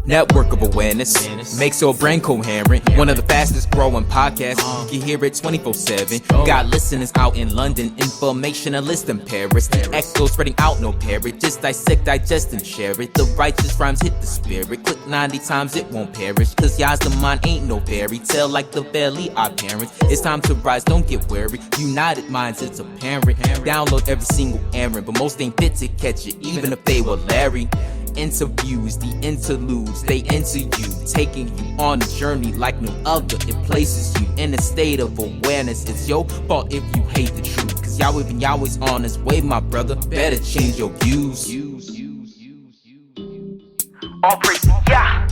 Network of awareness makes your brain coherent. One of the fastest growing podcasts. You can hear it 24/7. You got listeners out in London, informationalists in Paris. The echo spreading out, no parrot. Just dissect, digest, and share it. The righteous rhymes hit the spirit. Click 90 times, it won't perish. Cause y'all's the mind ain't no fairy tale like the belly our parents. It's time to rise, don't get weary. United minds, it's apparent. Download every single errand, but most ain't fit to catch it, even if they were Larry. Interviews, the interludes, they enter you, taking you on a journey like no other. It places you in a state of awareness. It's your fault if you hate the truth, cause Yahweh's on his way, my brother. Better change your views. All praise, yeah.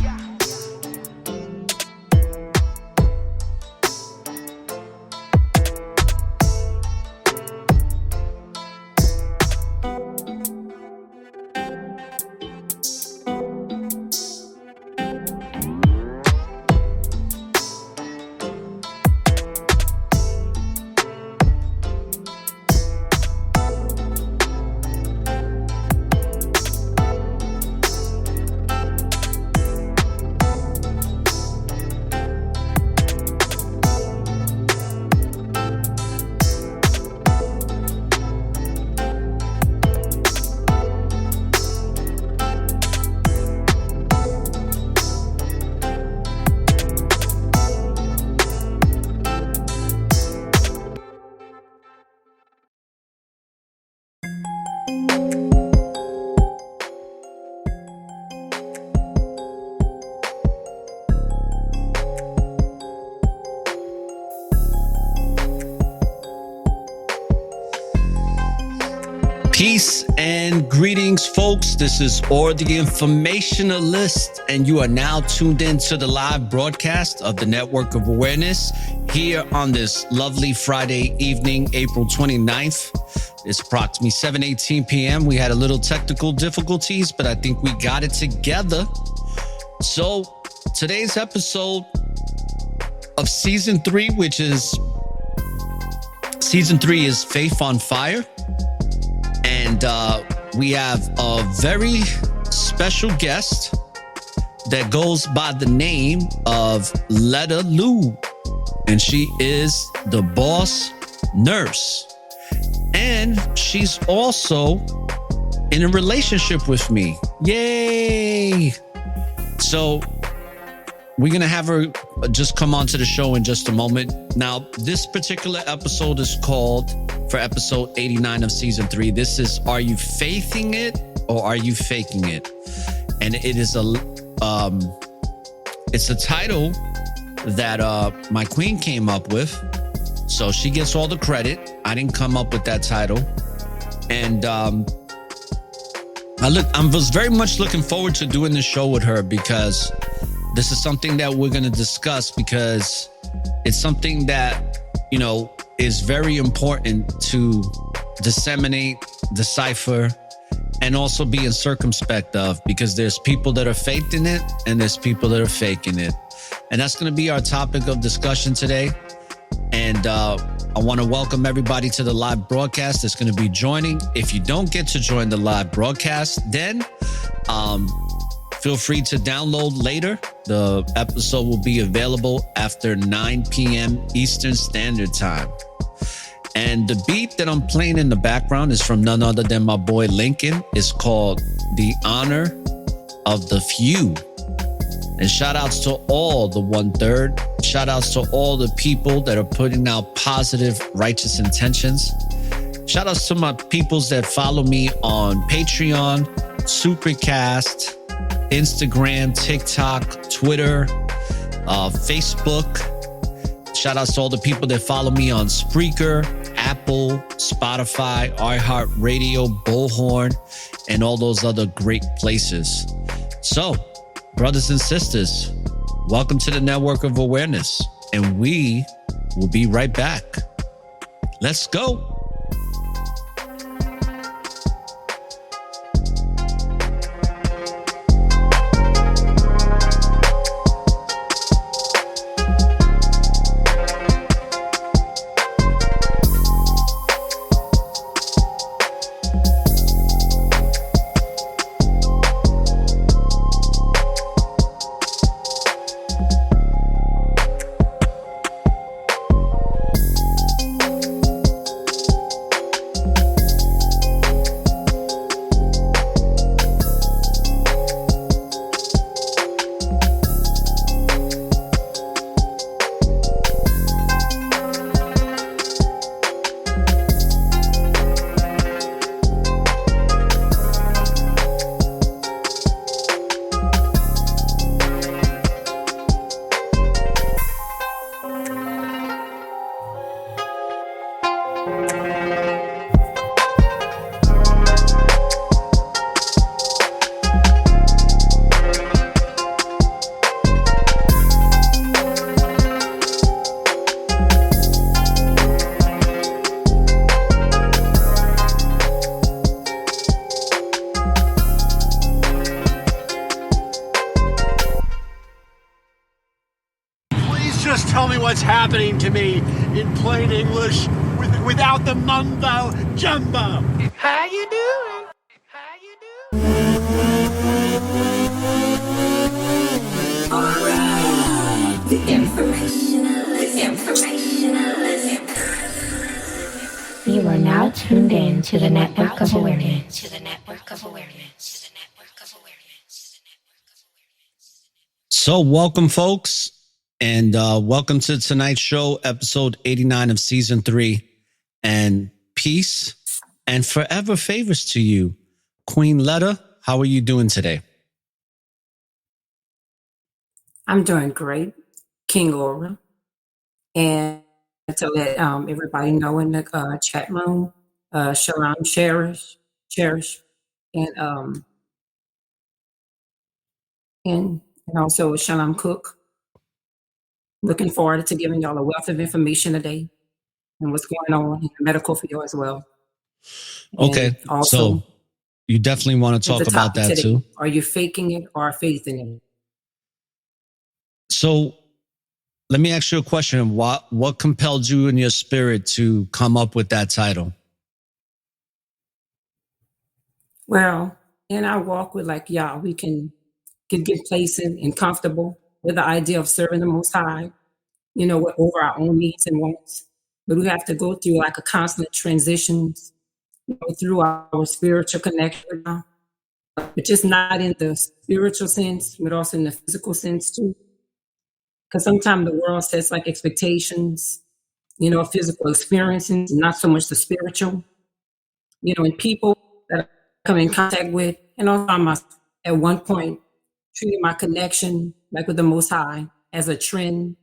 Peace and greetings, folks. This is Or the Informationalist, and you are now tuned in to the live broadcast of the Network of Awareness here on this lovely Friday evening, April 29th. It's approximately 7:18 p.m. We had a little technical difficulties, but I think we got it together. So today's episode of season 3, which is season 3 is Faith on Fire. And we have a very special guest that goes by the name of Letta Lou. And she is the boss nurse. And she's also in a relationship with me. Yay! So we're going to have her just come on to the show in just a moment. Now, this particular episode is called, for episode 89 of season 3, this is Are You Faithing It or Are You Faking It? And it is it's a title that my queen came up with. So she gets all the credit. I didn't come up with that title. And I was very much looking forward to doing this show with her, because this is something that we're going to discuss, because it's something that, you know, is very important to disseminate, decipher, and also being circumspect of, because there's people that are faithing it and there's people that are faking it. And that's going to be our topic of discussion today. And I want to welcome everybody to the live broadcast that's going to be joining. If you don't get to join the live broadcast, then feel free to download later. The episode will be available after 9 p.m. Eastern Standard Time. And the beat that I'm playing in the background is from none other than my boy Lincoln. It's called The Honor of the Few. And shout outs to all the 1/3. Shout outs to all the people that are putting out positive, righteous intentions. Shout outs to my peoples that follow me on Patreon, Supercast, Instagram, TikTok, Twitter, Facebook. Shout outs to all the people that follow me on Spreaker, Apple, Spotify, iHeartRadio, Bullhorn, and all those other great places. So, brothers and sisters, welcome to the Network of Awareness, and we will be right back. Let's go. happening to me in plain English without the mumbo jumbo. How you doing? How you doing? Alright, the informationalist. You are now tuned in to the network of awareness. So welcome, folks, and welcome to tonight's show, episode 89 of season 3. And peace and forever favors to you. Queen Letta, how are you doing today? I'm doing great, King Laura. And to let everybody know in the chat room, Shalom Cherish, and also Shalom Cook. Looking forward to giving y'all a wealth of information today and what's going on in the medical field as well. Okay, and also, so you definitely want to talk about that today, too. Are you faking it or faithing it? So let me ask you a question. What compelled you in your spirit to come up with that title? Well, in our walk with Yah, we can get complacent and comfortable with the idea of serving the Most High, over our own needs and wants. But we have to go through a constant transition through our spiritual connection, but just not in the spiritual sense, but also in the physical sense too. Because sometimes the world sets expectations, physical experiences, not so much the spiritual, and people that I come in contact with, and also at one point treating my connection with the Most High as a trend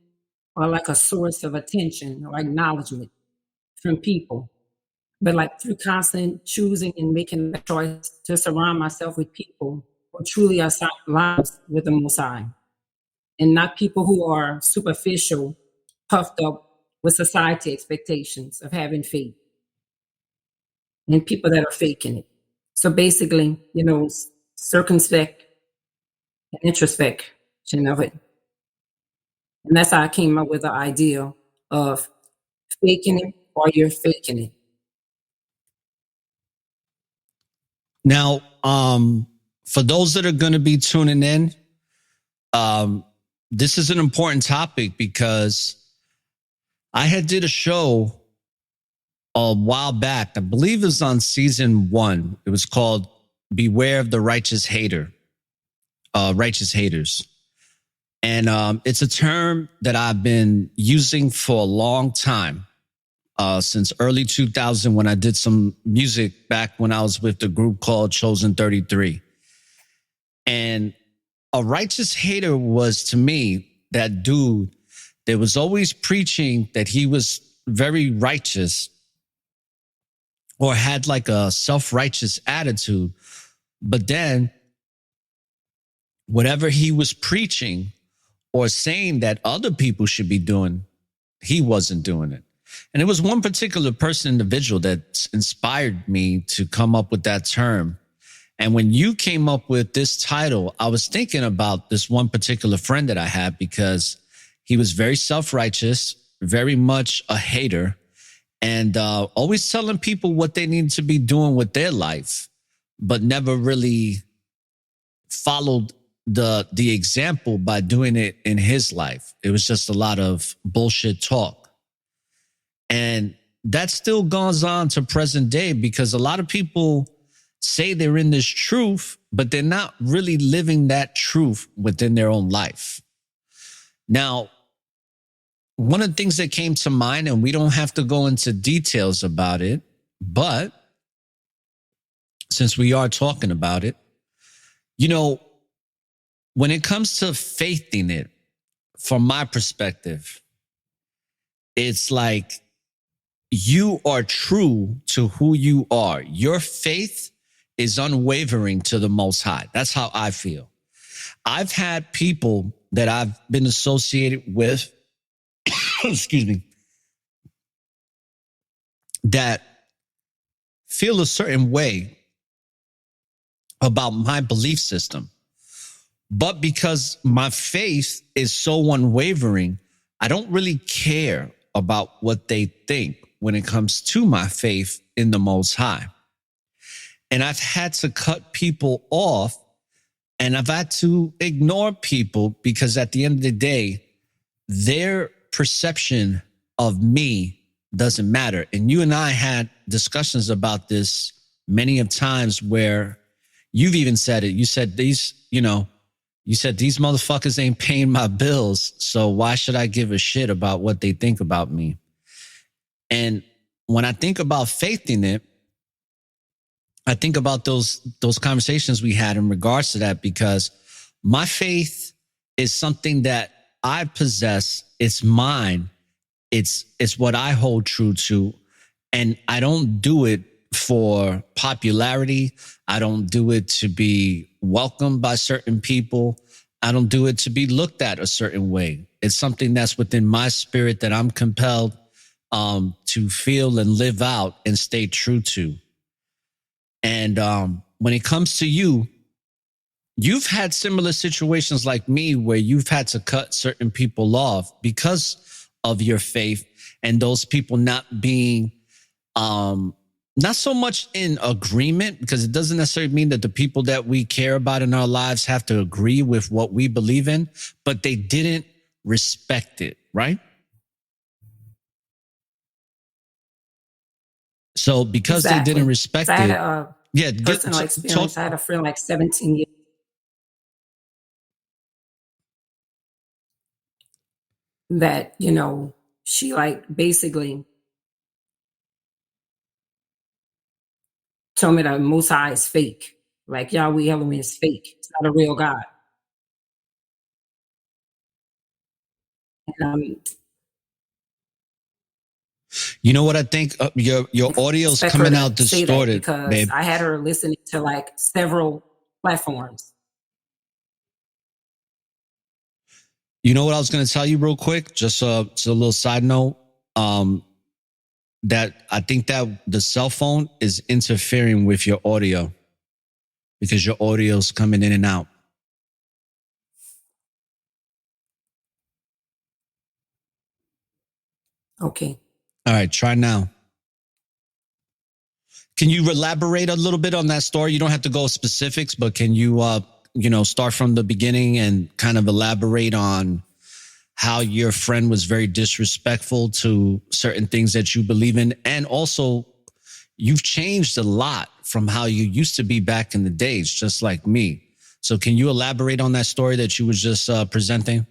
or a source of attention or acknowledgement from people. But through constant choosing and making the choice to surround myself with people who truly are aligned with the Most High, and not people who are superficial, puffed up with society expectations of having faith, and people that are faking it. So basically, circumspect and introspection of it. And that's how I came up with the idea of faking it or you're faking it. Now, for those that are going to be tuning in, this is an important topic because I had did a show a while back. I believe it was on season 1. It was called Beware of the Righteous Hater, Righteous Haters. And it's a term that I've been using for a long time, since early 2000 when I did some music back when I was with the group called Chosen 33. And a righteous hater was, to me, that dude that was always preaching that he was very righteous or had a self-righteous attitude. But then whatever he was preaching or saying that other people should be doing, he wasn't doing it. And it was one particular individual that inspired me to come up with that term. And when you came up with this title, I was thinking about this one particular friend that I had because he was very self-righteous, very much a hater, and always telling people what they need to be doing with their life, but never really followed the example by doing it in his life. It was just a lot of bullshit talk. And that still goes on to present day because a lot of people say they're in this truth, but they're not really living that truth within their own life. Now, one of the things that came to mind, and we don't have to go into details about it, but since we are talking about it, when it comes to faithing it, from my perspective, it's you are true to who you are. Your faith is unwavering to the Most High. That's how I feel. I've had people that I've been associated with, excuse me, that feel a certain way about my belief system. But because my faith is so unwavering, I don't really care about what they think when it comes to my faith in the Most High. And I've had to cut people off, and I've had to ignore people because at the end of the day, their perception of me doesn't matter. And you and I had discussions about this many of times where you've even said it. You said these motherfuckers ain't paying my bills. So why should I give a shit about what they think about me? And when I think about Faithin It, I think about those conversations we had in regards to that, because my faith is something that I possess. It's mine. It's what I hold true to. And I don't do it for popularity. I don't do it to be welcomed by certain people. I don't do it to be looked at a certain way. It's something that's within my spirit that I'm compelled to feel and live out and stay true to. And when it comes to you, you've had similar situations like me where you've had to cut certain people off because of your faith, and those people not being not so much in agreement, because it doesn't necessarily mean that the people that we care about in our lives have to agree with what we believe in, but they didn't respect it, right? So because they didn't respect I had it, a personal experience. I had a friend like 17 years. That, she like basically told me that Most High is fake. Like Yahweh Elohim is fake. It's not a real God. And you know what I think? Your audio's coming out distorted, because babe. I had her listening to like several platforms. You know what I was going to tell you real quick? Just a little side note. That I think that the cell phone is interfering with your audio because your audio's coming in and out. Okay. All right, try now. Can you elaborate a little bit on that story? You don't have to go specifics, but can you, start from the beginning and kind of elaborate on how your friend was very disrespectful to certain things that you believe in? And also, you've changed a lot from how you used to be back in the days, just like me. So can you elaborate on that story that you was just presenting?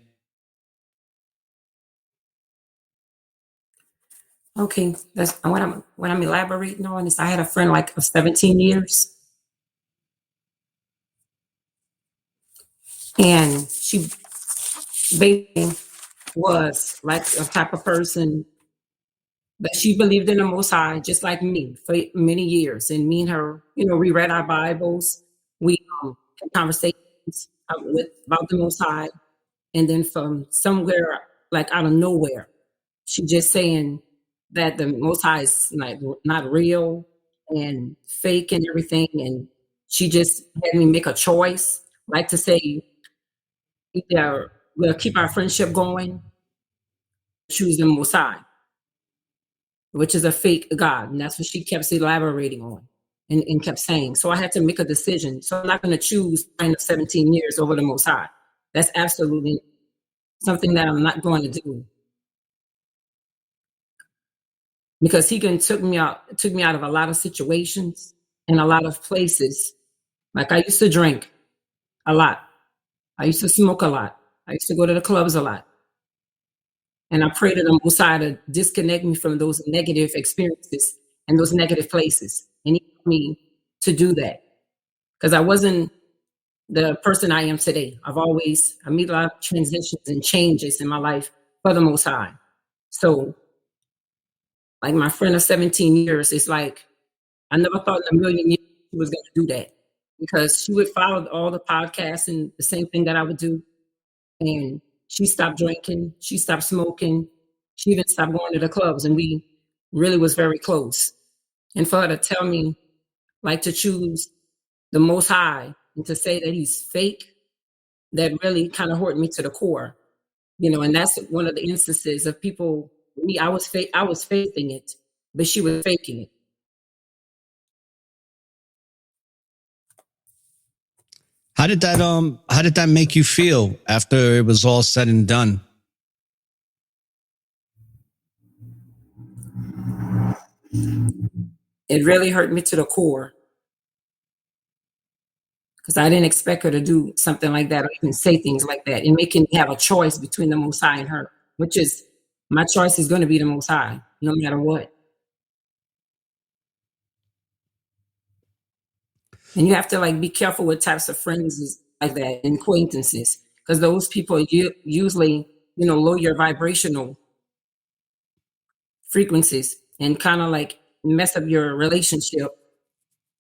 Okay, that's what I'm elaborating on is I had a friend like of 17 years. And she basically was like a type of person that she believed in the Most High, just like me, for many years. And me and her, we read our Bibles, we had conversations about the Most High. And then from somewhere, like out of nowhere, she just saying that the Most High is like not real and fake and everything. And she just had me make a choice, like to say, either we'll keep our friendship going, choose the Most High, which is a fake God. And that's what she kept elaborating on and kept saying. So I had to make a decision. So I'm not going to choose friend of 17 years over the Most High. That's absolutely something that I'm not going to do. Because he took me out of a lot of situations and a lot of places. Like I used to drink a lot. I used to smoke a lot. I used to go to the clubs a lot. And I pray to the Most High to disconnect me from those negative experiences and those negative places. And he helped me to do that. Because I wasn't the person I am today. I made a lot of transitions and changes in my life for the Most High. So, like my friend of 17 years, it's like, I never thought in a million years she was going to do that. Because she would follow all the podcasts and the same thing that I would do. And she stopped drinking. She stopped smoking. She even stopped going to the clubs. And we really was very close. And for her to tell me, like, to choose the Most High and to say that he's fake, that really kind of hurt me to the core. And that's one of the instances of people. Me, I was faithing it, but she was faking it. How did that make you feel after it was all said and done? It really hurt me to the core because I didn't expect her to do something like that or even say things like that and making me have a choice between the Most High and her, which is my choice is going to be the Most High, no matter what. And you have to like be careful with types of friends like that and acquaintances because those people usually lower your vibrational frequencies and kind of like mess up your relationship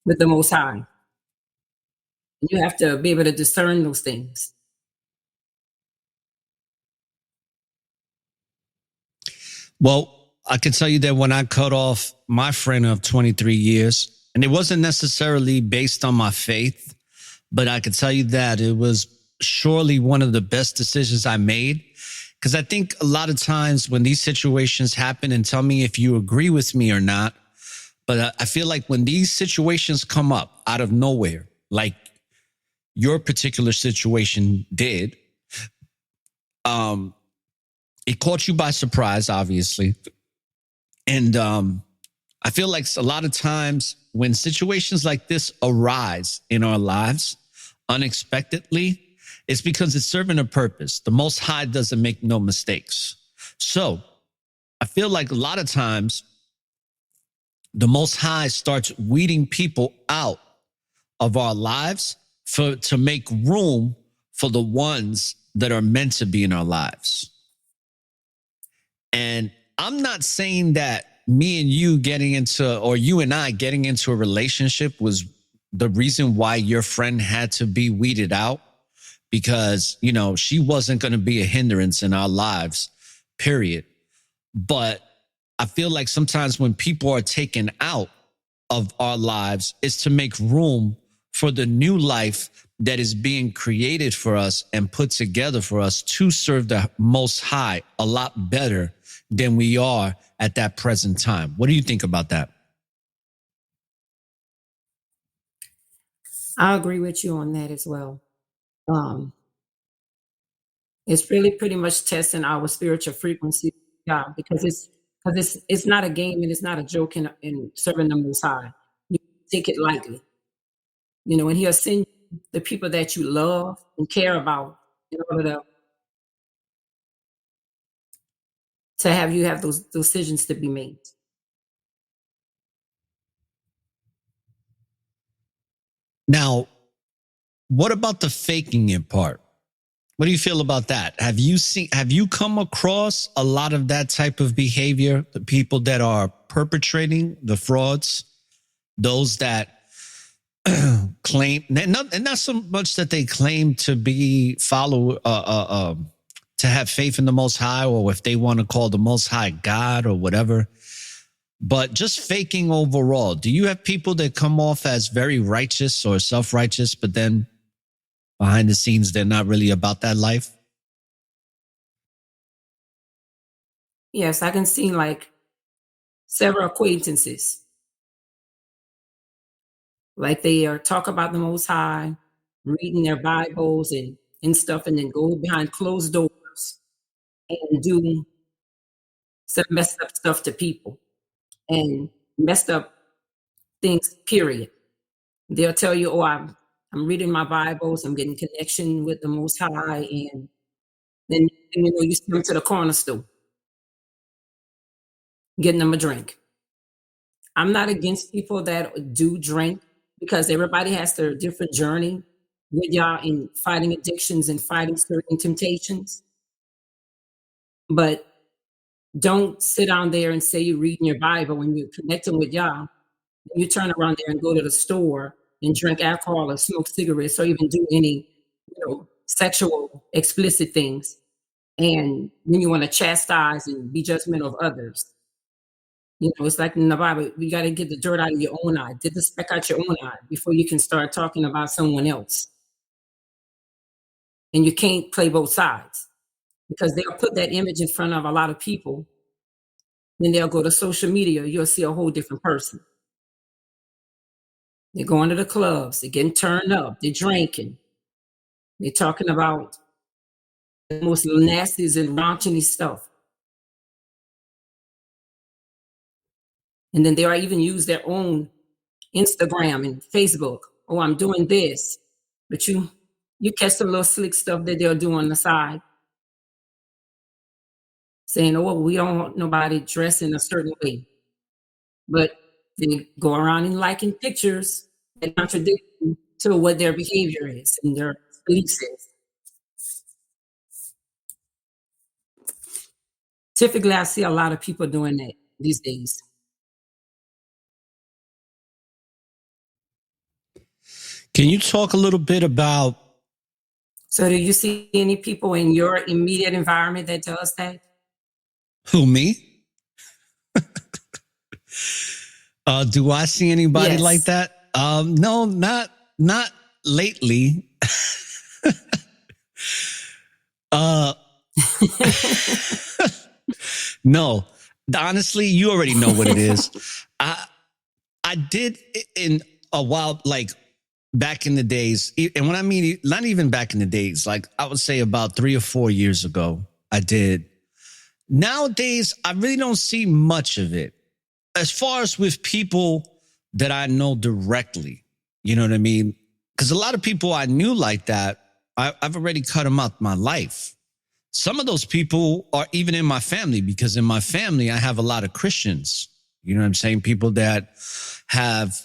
with the Most High. And you have to be able to discern those things. Well, I can tell you that when I cut off my friend of 23 years, and it wasn't necessarily based on my faith, but I can tell you that it was surely one of the best decisions I made. Because I think a lot of times when these situations happen, and tell me if you agree with me or not, but I feel like when these situations come up out of nowhere, like your particular situation did, it caught you by surprise, obviously. And I feel like a lot of times when situations like this arise in our lives unexpectedly, it's because it's serving a purpose. The Most High doesn't make no mistakes. So I feel like a lot of times the Most High starts weeding people out of our lives to make room for the ones that are meant to be in our lives. And I'm not saying that me and you getting into, or you and I getting into a relationship was the reason why your friend had to be weeded out, because, she wasn't going to be a hindrance in our lives, period. But I feel like sometimes when people are taken out of our lives, it's to make room for the new life that is being created for us and put together for us to serve the Most High a lot better than we are at that present time. What do you think about that? I agree with you on that as well. It's really pretty much testing our spiritual frequency, yeah, because it's not a game and it's not a joke in serving the Most High. You take it lightly, and He'll send you the people that you love and care about in order to have you have those decisions to be made. Now, what about the faking it part? What do you feel about that? Have you come across a lot of that type of behavior? The people that are perpetrating the frauds, those that claim, and not so much that they claim to be to have faith in the Most High, or if they want to call the Most High God or whatever, but just faking overall. Do you have people that come off as very righteous or self-righteous, but then behind the scenes, they're not really about that life? Yes, I can see like several acquaintances. Like they are talk about the Most High, reading their Bibles and stuff, and then go behind closed doors and do some messed up stuff to people and messed up things, period. They'll tell you, oh, I'm reading my Bibles, I'm getting connection with the Most High, and then you see them to the corner store, getting them a drink. I'm not against people that do drink because everybody has their different journey with y'all in fighting addictions and fighting certain temptations. But don't sit down there and say you're reading your Bible when you're connecting with y'all. You turn around there and go to the store and drink alcohol or smoke cigarettes or even do any, sexual explicit things. And then you want to chastise and be judgmental of others. It's like in the Bible, you got to get the dirt out of your own eye, get the speck out your own eye before you can start talking about someone else. And you can't play both sides. because they'll put that image in front of a lot of people. Then they'll go to social media. You'll see a whole different person. They're going to the clubs. They're getting turned up. They're drinking. They're talking about the most nastiest and raunchy stuff. And then they'll even use their own Instagram and Facebook. Oh, I'm doing this. But you catch some little slick stuff that they'll do on the side. Saying, oh, well, we don't want nobody dressing a certain way. But they go around and liking pictures that contradict to what their behavior is and their beliefs is. Typically, I see a lot of people doing that these days. Can you talk a little bit about? So do you see any people in your immediate environment that does that? Who, me? Do I see anybody Yes. like that? No, not lately. No, honestly, you already know what it is. I did in a while, like back in the days, and when I mean not even back in the days, like I would say about 3 or 4 years ago, I did. Nowadays, I really don't see much of it. As far as with people that I know directly, you know what I mean? Because a lot of people I knew like that, I've already cut them out my life. Some of those people are even in my family, because in my family, I have a lot of Christians. You know what I'm saying? People that have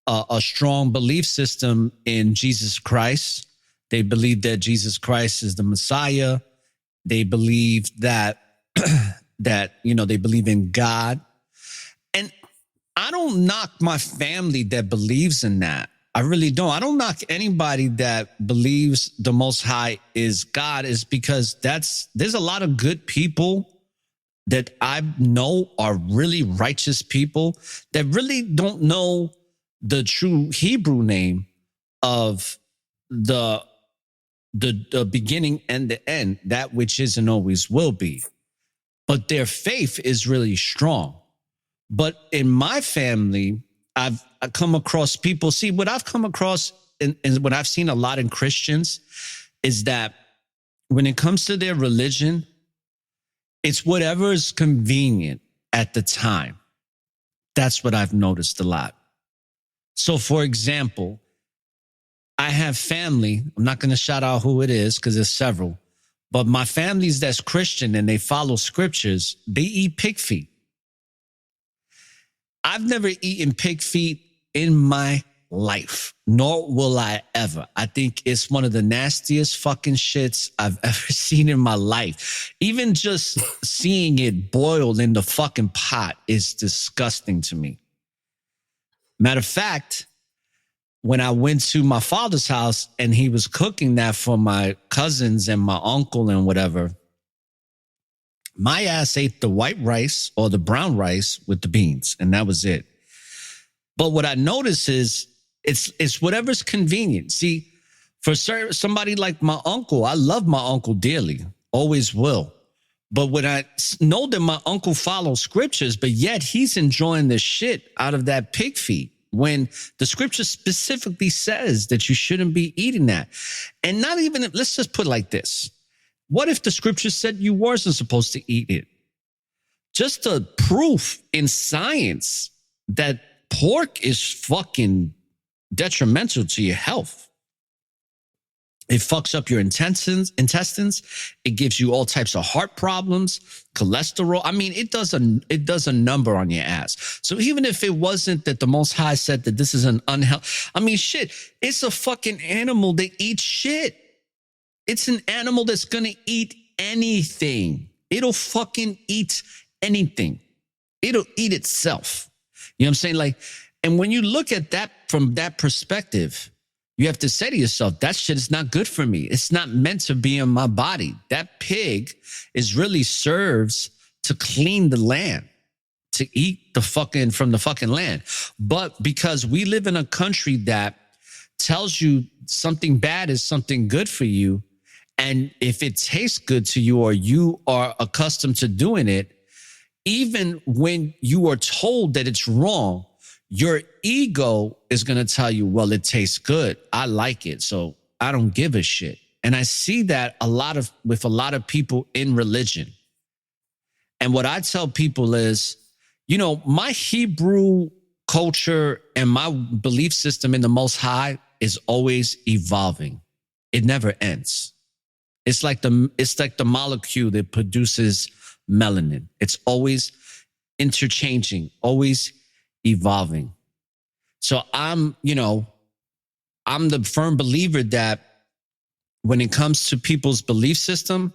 a strong belief system in Jesus Christ. They believe that Jesus Christ is the Messiah. They believe that, they believe in God. And I don't knock my family that believes in that. I really don't. I don't knock anybody that believes the Most High is God, is because there's a lot of good people that I know are really righteous people that really don't know the true Hebrew name of the beginning and the end, that which is and always will be. But their faith is really strong. But in my family, I come across people. See, what I've come across and what I've seen a lot in Christians is that when it comes to their religion, it's whatever is convenient at the time. That's what I've noticed a lot. So, for example, I have family. I'm not going to shout out who it is because there's several. But my family's that's Christian and they follow scriptures. They eat pig feet. I've never eaten pig feet in my life, nor will I ever. I think it's one of the nastiest fucking shits I've ever seen in my life. Even just seeing it boiled in the fucking pot is disgusting to me. Matter of fact, when I went to my father's house and he was cooking that for my cousins and my uncle and whatever, my ass ate the white rice or the brown rice with the beans, and that was it. But what I notice is it's whatever's convenient. See, for somebody like my uncle, I love my uncle dearly, always will. But when I know that my uncle follows scriptures, but yet he's enjoying the shit out of that pig feet, when the scripture specifically says that you shouldn't be eating that. And not even, let's just put it like this. What if the scripture said you wasn't supposed to eat it? Just a proof in science that pork is fucking detrimental to your health. It fucks up your intestines. It gives you all types of heart problems, cholesterol. I mean, it does a number on your ass. So even if it wasn't that the Most High said that this is an unhealthy, I mean, shit, it's a fucking animal that eats shit. It's an animal that's going to eat anything. It'll fucking eat anything. It'll eat itself. You know what I'm saying? Like, and when you look at that from that perspective, you have to say to yourself, that shit is not good for me. It's not meant to be in my body. That pig is really serves to clean the land, to eat the fucking from the fucking land. But because we live in a country that tells you something bad is something good for you, And if it tastes good to you or you are accustomed to doing it, even when you are told that it's wrong, your ego is going to tell you, well, it tastes good. I like it. So I don't give a shit. And I see that with a lot of people in religion. And what I tell people is, my Hebrew culture and my belief system in the Most High is always evolving. It never ends. It's like the molecule that produces melanin. It's always interchanging, always evolving. So I'm the firm believer that when it comes to people's belief system,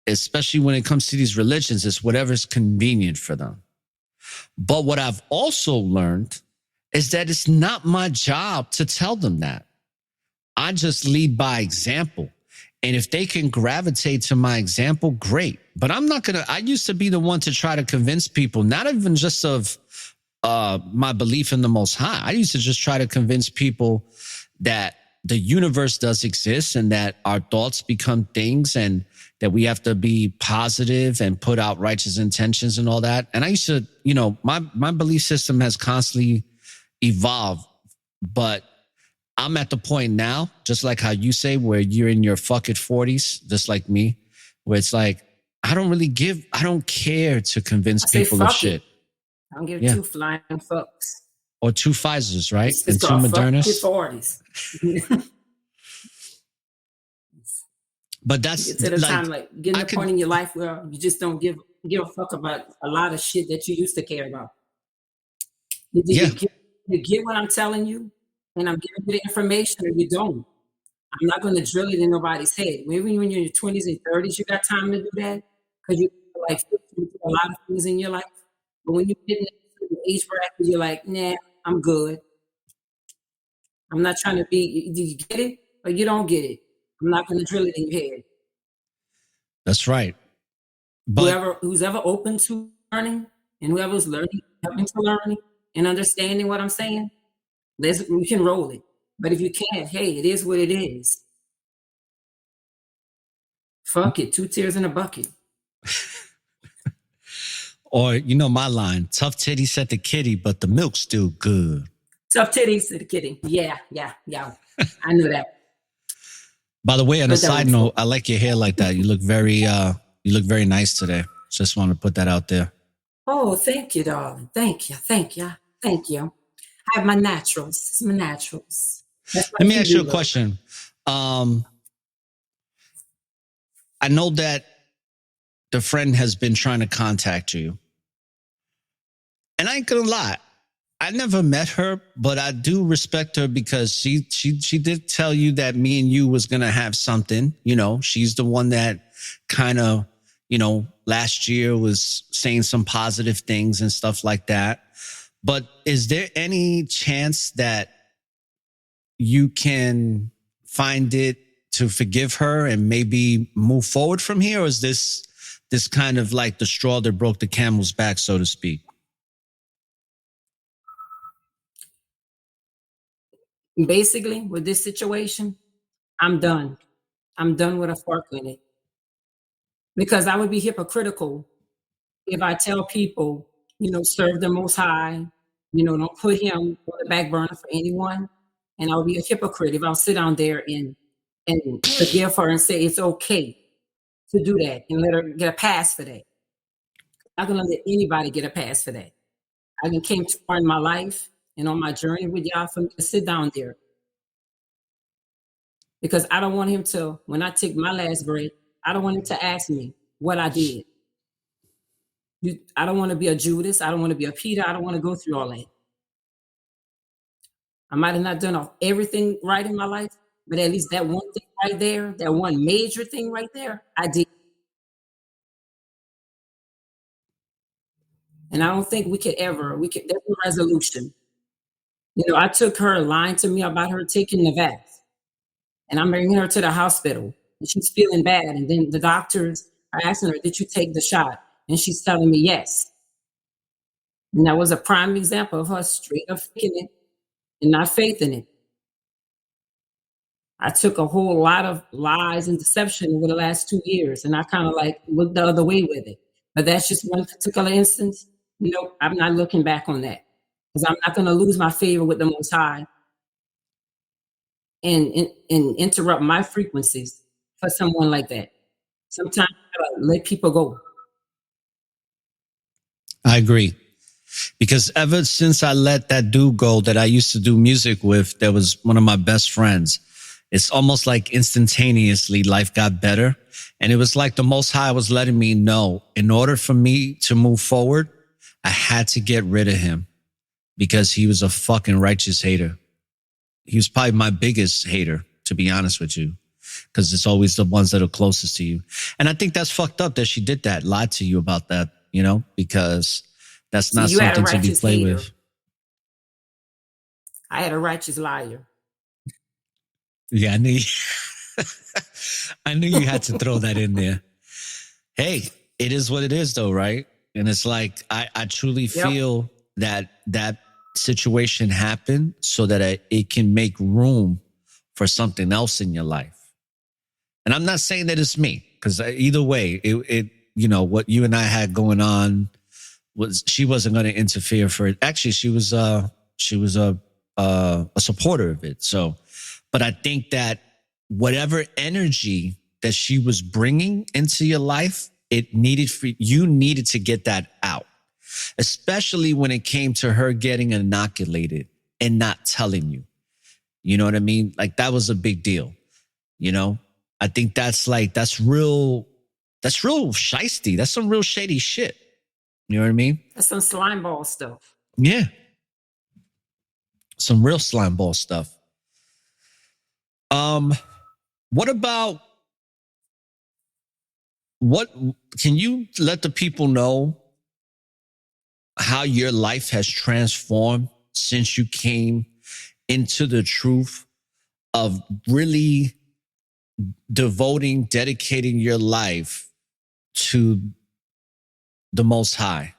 especially when it comes to these religions, it's whatever's convenient for them. But what I've also learned is that it's not my job to tell them that. I just lead by example. And if they can gravitate to my example, great. But I used to be the one to try to convince people, not even just of my belief in the Most High. I used to just try to convince people that the universe does exist and that our thoughts become things and that we have to be positive and put out righteous intentions and all that. And I used to, my belief system has constantly evolved, but I'm at the point now, just like how you say, where you're in your fuck it 40s, just like me, where it's like, I don't care to convince people of shit. I don't give two flying fucks. Or two Pfizers, right? It's and two Modernas. Fuck it 40s. But that's it's at a time like getting to a point in your life where you just don't give a fuck about a lot of shit that you used to care about. You get what I'm telling you, and I'm giving you the information, or you don't. I'm not going to drill it in nobody's head. Maybe when you're in your 20s and 30s, you got time to do that because you like a lot of things in your life. But when you get in the age bracket, you're like, nah, I'm good. I'm not trying to be. Do you get it or you don't get it? I'm not going to drill it in your head. That's right. But who's ever open to learning and whoever's learning, helping to learning and understanding what I'm saying, we can roll it. But if you can't, hey, it is what it is. Fuck it, 2 tears in a bucket. Or, my line, tough titty said the kitty, but the milk's still good. Tough titties said the kitty. Yeah. I knew that. By the way, on a side note, I like your hair like that. You look very nice today. Just want to put that out there. Oh, thank you, darling. Thank you. I have my naturals. It's my naturals. Let me ask you a question. I know that the friend has been trying to contact you. And I ain't gonna lie, I never met her, but I do respect her because she did tell you that me and you was gonna have something. She's the one that kind of, last year was saying some positive things and stuff like that. But is there any chance that you can find it to forgive her and maybe move forward from here? Or is this kind of like the straw that broke the camel's back, so to speak? Basically, with this situation, I'm done. I'm done with a fork in it. Because I would be hypocritical if I tell people, serve the Most High, don't put him on the back burner for anyone. And I'll be a hypocrite if I'll sit down there and forgive her and say it's okay to do that and let her get a pass for that. I'm not going to let anybody get a pass for that. I came too far in my life and on my journey with y'all for me to sit down there. Because I don't want him to, when I take my last breath, I don't want him to ask me what I did. I don't want to be a Judas. I don't want to be a Peter. I don't want to go through all that. I might have not done everything right in my life, but at least that one thing right there, that one major thing right there, I did. And I don't think there's no resolution. I took her lying to me about her taking the vax. And I'm bringing her to the hospital. And she's feeling bad. And then the doctors are asking her, did you take the shot? And she's telling me yes. And that was a prime example of her straight up faking it and not faith in it. I took a whole lot of lies and deception over the last 2 years, and I kind of like looked the other way with it. But that's just one particular instance. Nope, I'm not looking back on that because I'm not going to lose my favor with the Most High and interrupt my frequencies for someone like that. Sometimes you gotta let people go. I agree. Because ever since I let that dude go that I used to do music with, that was one of my best friends, it's almost like instantaneously life got better. And it was like the Most High was letting me know, in order for me to move forward, I had to get rid of him because he was a fucking righteous hater. He was probably my biggest hater, to be honest with you, because it's always the ones that are closest to you. And I think that's fucked up that she did that, lied to you about that, you know, because that's not something to be played with. I had a righteous liar. Yeah, I knew I knew you had to throw that in there. Hey, it is what it is though, right? And it's like, I truly feel that situation happened so that it can make room for something else in your life. And I'm not saying that it's me, because either way, it you know, what you and I had going on was, she wasn't going to interfere for it. Actually, she was a supporter of it. So, but I think that whatever energy that she was bringing into your life, you needed to get that out, especially when it came to her getting inoculated and not telling you. You know what I mean? Like, that was a big deal. You know, I think that's real shiesty. That's some real shady shit. You know what I mean? That's some slime ball stuff. Yeah. Some real slime ball stuff. Can you let the people know how your life has transformed since you came into the truth of really dedicating your life to the Most High,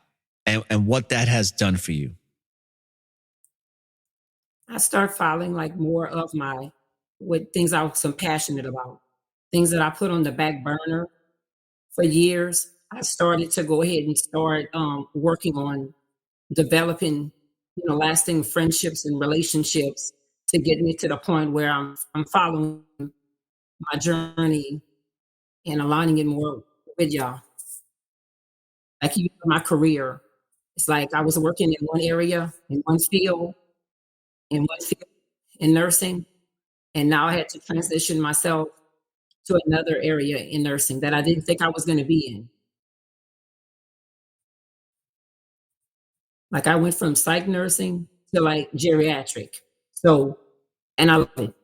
and what that has done for you? I start filing like more of with things I was passionate about, things that I put on the back burner for years. I started to go ahead and start working on developing, lasting friendships and relationships to get me to the point where I'm following my journey and aligning it more with y'all. Like even my career, it's like I was working in one area, in one field, in nursing, and now I had to transition myself to another area in nursing that I didn't think I was going to be in. Like I went from psych nursing to like geriatric. So, and I love it.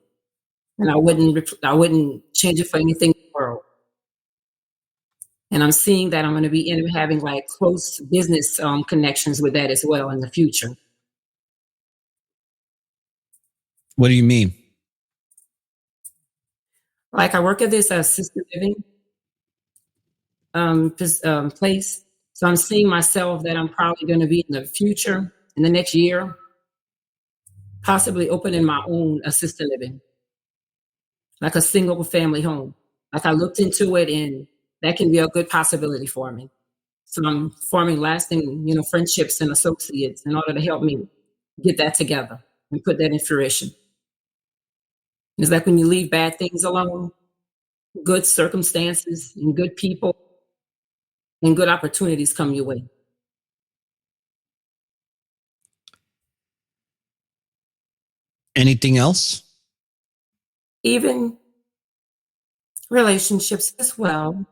And I wouldn't change it for anything in the world. And I'm seeing that I'm going to be having like close business connections with that as well in the future. What do you mean? Like I work at this assisted living place. So I'm seeing myself that I'm probably going to be in the future, in the next year, possibly opening my own assisted living, like a single family home. Like I looked into it, and that can be a good possibility for me. So I'm forming lasting, friendships and associates in order to help me get that together and put that in fruition. It's like when you leave bad things alone, good circumstances and good people and good opportunities come your way. Anything else? Even relationships as well.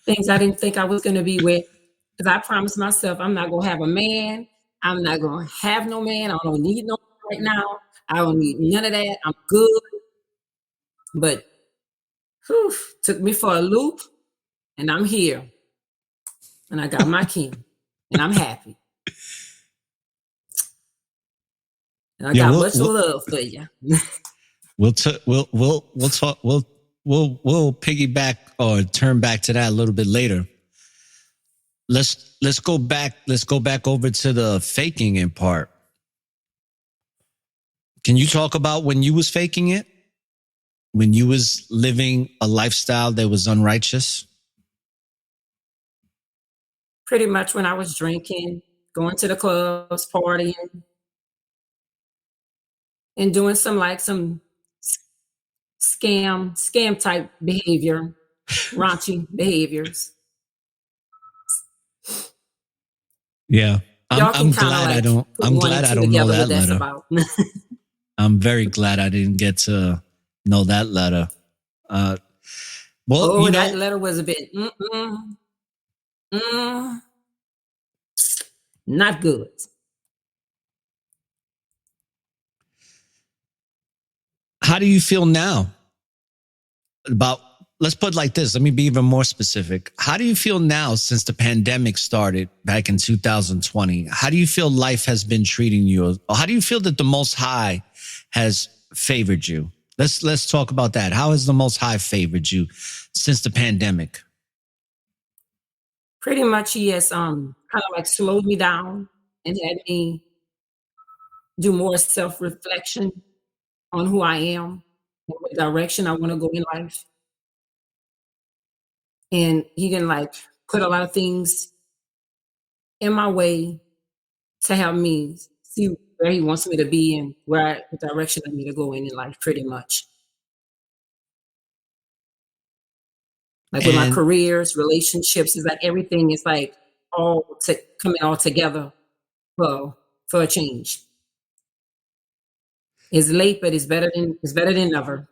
Things I didn't think I was going to be with. Because I promised myself I'm not going to have a man. I'm not going to have no man. I don't need no man right now. I don't need none of that. I'm good. But took me for a loop, and I'm here. And I got my king, and I'm happy. And I got much love for you. We'll piggyback or turn back to that a little bit later. Let's go back over to the faking it part. Can you talk about when you was faking it? when you was living a lifestyle that was unrighteous? Pretty much when I was drinking, going to the clubs, partying, and doing some scam type behavior, raunchy behaviors. Yeah. Y'all can I'm kind of glad I like don't put I'm one glad and I two don't know together that what that's letter. about. I'm very glad I didn't get to know that letter. Well, Oh, you that know, letter was a bit not good. how do you feel now about, let's put it like this. Let me be even more specific. How do you feel now since the pandemic started back in 2020? How do you feel life has been treating you? Or how do you feel that the Most High has favored you? Let's talk about that. How has the Most High favored you since the pandemic? Pretty much he has kind of like slowed me down and had me do more self-reflection on who I am and what direction I want to go in life. And he can like put a lot of things in my way to help me see where he wants me to be and what direction I need to go in life, pretty much. Like with my And careers, relationships, is like everything is like coming all together for a change. It's late, but it's better than never.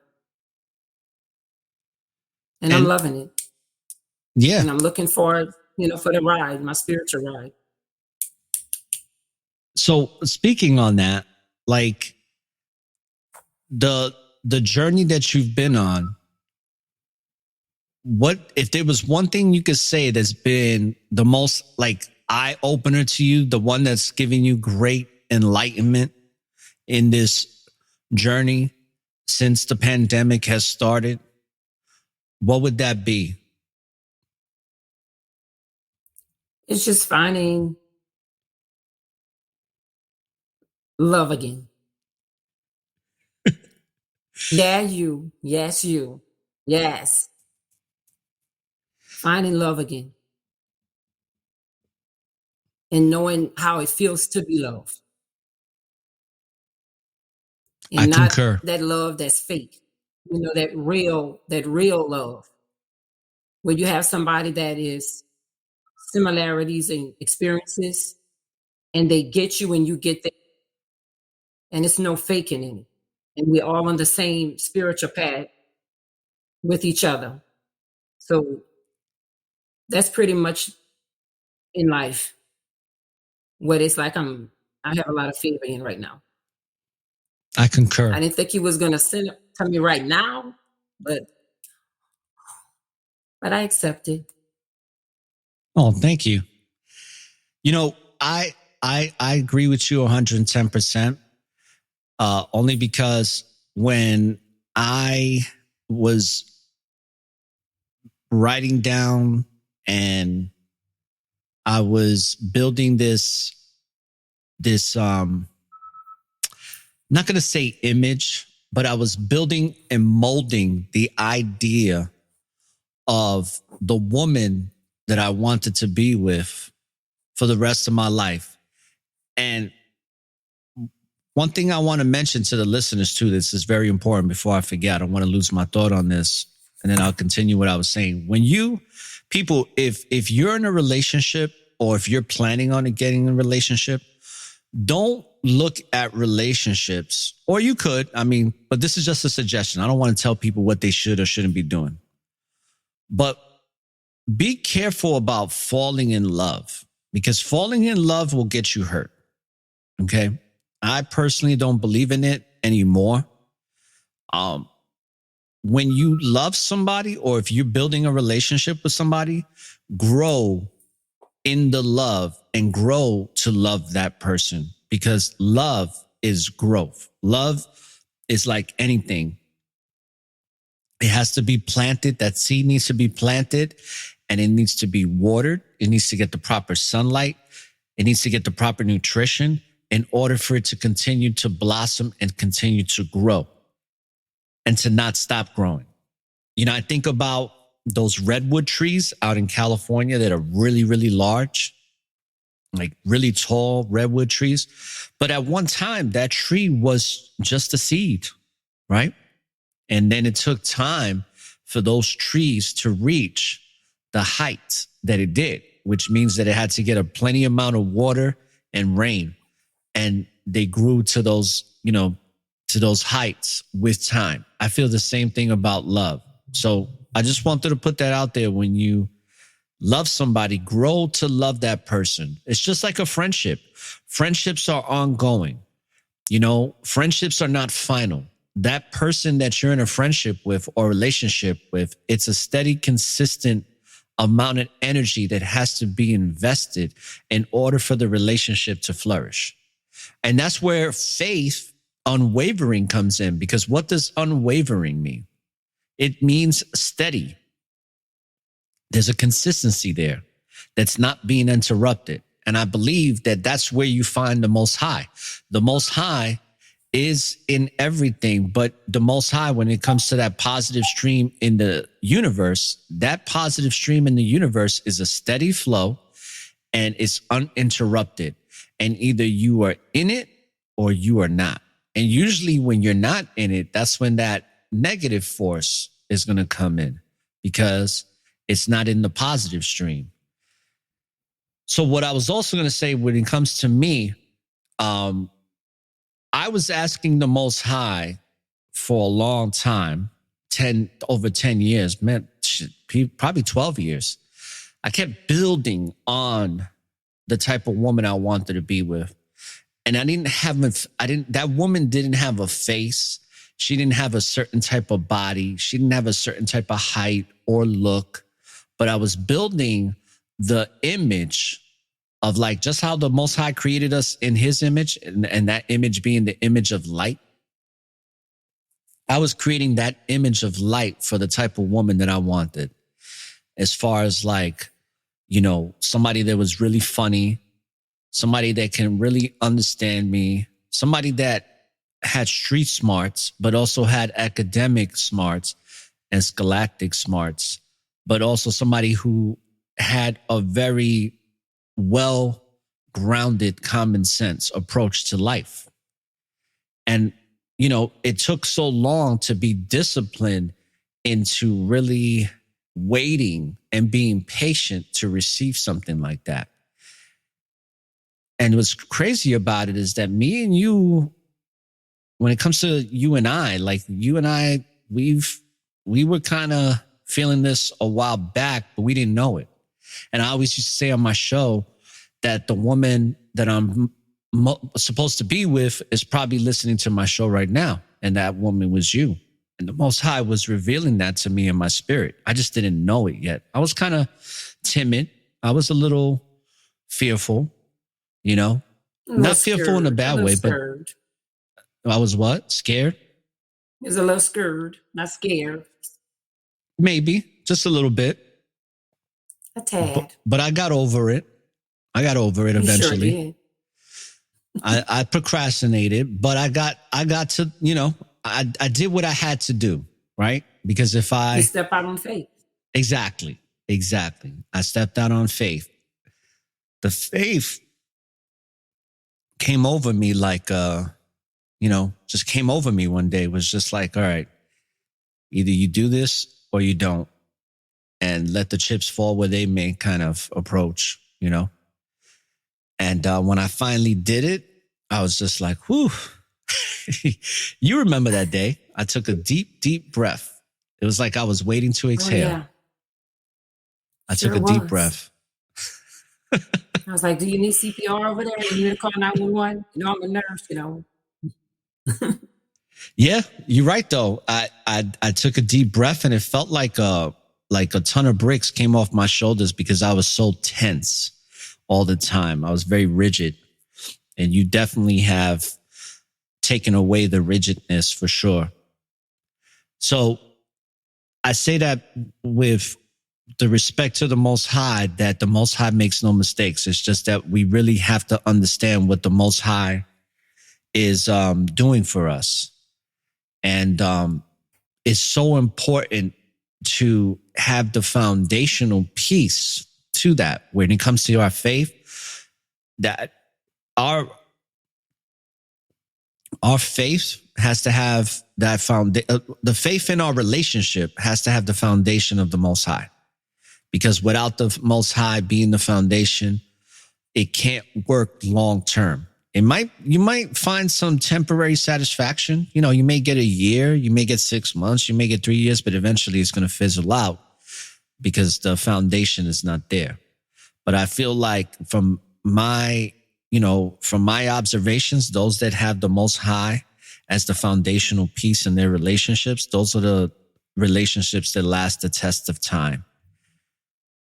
And I'm and loving it. yeah. And I'm looking forward, for the ride, my spiritual ride. So speaking on that, like the journey that you've been on, what if there was one thing you could say that's been the most like eye opener to you, the one that's giving you great enlightenment in this journey since the pandemic has started? What would that be? It's just finding love again. Yeah, you. Yes, you. Yes. Finding love again. And knowing how it feels to be loved. I And not concur. that love that's fake. That real love. Where you have somebody that is similarities and experiences and they get you and you get there. And it's no faking in it. And we're all on the same spiritual path with each other. So that's pretty much in life what it's like I have a lot of favor in right now. I concur. I didn't think he was gonna send it to me right now, but I accept it. Oh, thank you. You know, I agree with you 110%. Only because when I was writing down and I was building this not going to say image, but I was building and molding the idea of the woman that I wanted to be with for the rest of my life. And one thing I want to mention to the listeners too, this is very important before I forget. I don't want to lose my thought on this. And then I'll continue what I was saying. When people, if you're in a relationship or if you're planning on getting in a relationship, don't look at relationships, or you could, but this is just a suggestion. I don't want to tell people what they should or shouldn't be doing. But be careful about falling in love, because falling in love will get you hurt. Okay. I personally don't believe in it anymore. When you love somebody, or if you're building a relationship with somebody, grow in the love and grow to love that person, because love is growth. Love is like anything. It has to be planted. That seed needs to be planted and it needs to be watered. It needs to get the proper sunlight. It needs to get the proper nutrition in order for it to continue to blossom and continue to grow. and to not stop growing. You know, I think about those redwood trees out in California that are really, really large, like really tall redwood trees. But at one time, that tree was just a seed, right? And then it took time for those trees to reach the height that it did, which means that it had to get a plenty amount of water and rain. And they grew to those, you know, to those heights with time. I feel the same thing about love. So I just wanted to put that out there. When you love somebody, grow to love that person. It's just like a friendship. Friendships are ongoing. You know, friendships are not final. That person that you're in a friendship with or relationship with, it's a steady, consistent amount of energy that has to be invested in order for the relationship to flourish. And that's where faith, unwavering, comes in. Because what does unwavering mean? It means steady. There's a consistency there that's not being interrupted. And I believe that that's where you find the Most High. The Most High is in everything, but the Most High, when it comes to that positive stream in the universe, that positive stream in the universe is a steady flow and it's uninterrupted. And either you are in it or you are not. And usually when you're not in it, that's when that negative force is going to come in, because it's not in the positive stream. So what I was also going to say, when it comes to me, I was asking the Most High for a long time, over 10 years, man, probably 12 years. I kept building on the type of woman I wanted to be with. And that woman didn't have a face. She didn't have a certain type of body. She didn't have a certain type of height or look. But I was building the image of, like, just how the Most High created us in his image, and that image being the image of light. I was creating that image of light for the type of woman that I wanted. As far as, like, you know, somebody that was really funny, somebody that can really understand me, somebody that had street smarts, but also had academic smarts and scholastic smarts, but also somebody who had a very well-grounded common sense approach to life. And, you know, it took so long to be disciplined into really waiting and being patient to receive something like that. And what's crazy about it is that me and you, when it comes to you and I, like, you and I, we were kind of feeling this a while back, but we didn't know it. And I always used to say on my show that the woman that I'm supposed to be with is probably listening to my show right now. And that woman was you. And the Most High was revealing that to me in my spirit. I just didn't know it yet. I was kind of timid. I was a little fearful, you know, not fearful in a bad way, but I was what? Scared? He was a little scared, not scared. Maybe just a little bit. A tad. But I got over it. I got over it eventually. Sure did. I procrastinated, but I got to, you know, I did what I had to do, right? Because if You step out on faith. Exactly. I stepped out on faith. The faith came over me like, you know, just came over me one day. It was just like, all right, either you do this or you don't, and let the chips fall where they may kind of approach, you know? And when I finally did it, I was just like, whew. You remember that day? I took a deep, deep breath. It was like I was waiting to exhale. Oh, yeah. I took a deep breath. I was like, do you need CPR over there? You need to call 911? You know, I'm a nurse, you know. Yeah, you're right, though. I took a deep breath, and it felt like a ton of bricks came off my shoulders because I was so tense all the time. I was very rigid, and you definitely have taken away the rigidness for sure. So I say that with the respect to the Most High, that the Most High makes no mistakes. It's just that we really have to understand what the Most High is doing for us. And it's so important to have the foundational piece to that when it comes to our faith, that our faith has to have that the faith in our relationship has to have the foundation of the Most High. Because without the Most High being the foundation, it can't work long term. You might find some temporary satisfaction. You know, you may get a year, you may get 6 months, you may get 3 years, but eventually it's going to fizzle out because the foundation is not there. But I feel like from my observations, those that have the Most High as the foundational piece in their relationships, those are the relationships that last the test of time.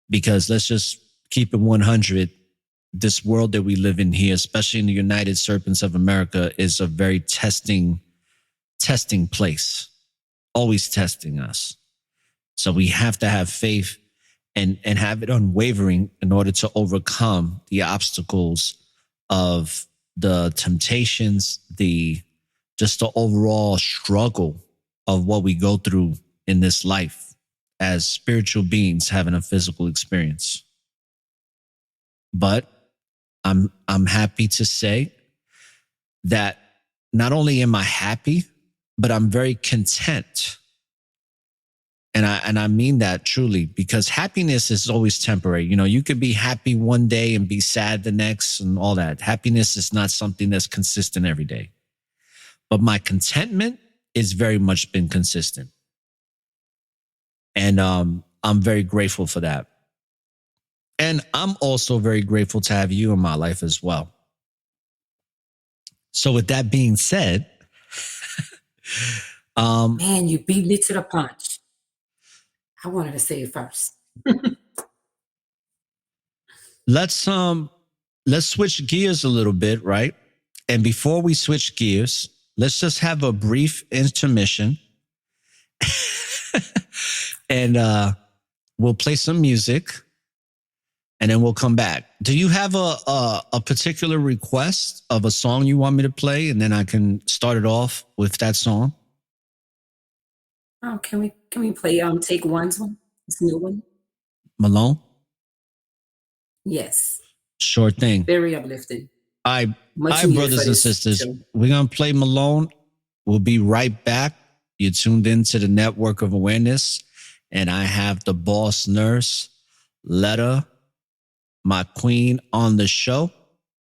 Because let's just keep it 100. This world that we live in here, especially in the United Serpents of America, is a very testing place, always testing us. So we have to have faith and have it unwavering in order to overcome the obstacles of the temptations, just the overall struggle of what we go through in this life as spiritual beings having a physical experience. But I'm happy to say that not only am I happy, but I'm very content. And I mean that truly, because happiness is always temporary. You know, you could be happy one day and be sad the next and all that. Happiness is not something that's consistent every day. But my contentment is very much been consistent. And I'm very grateful for that. And I'm also very grateful to have you in my life as well. So with that being said, Man, you beat me to the punch. I wanted to say it first. let's switch gears a little bit, right? And before we switch gears, let's just have a brief intermission. And we'll play some music. And then we'll come back. Do you have a particular request of a song you want me to play? And then I can start it off with that song. Oh, can we play Take One's one? This new one? Malone? Yes. Sure thing. Very uplifting. All right, Much needed brothers for and this sisters. show. We're going to play Malone. We'll be right back. You're tuned into the Network of Awareness. And I have the boss nurse, Letta, my queen, on the show.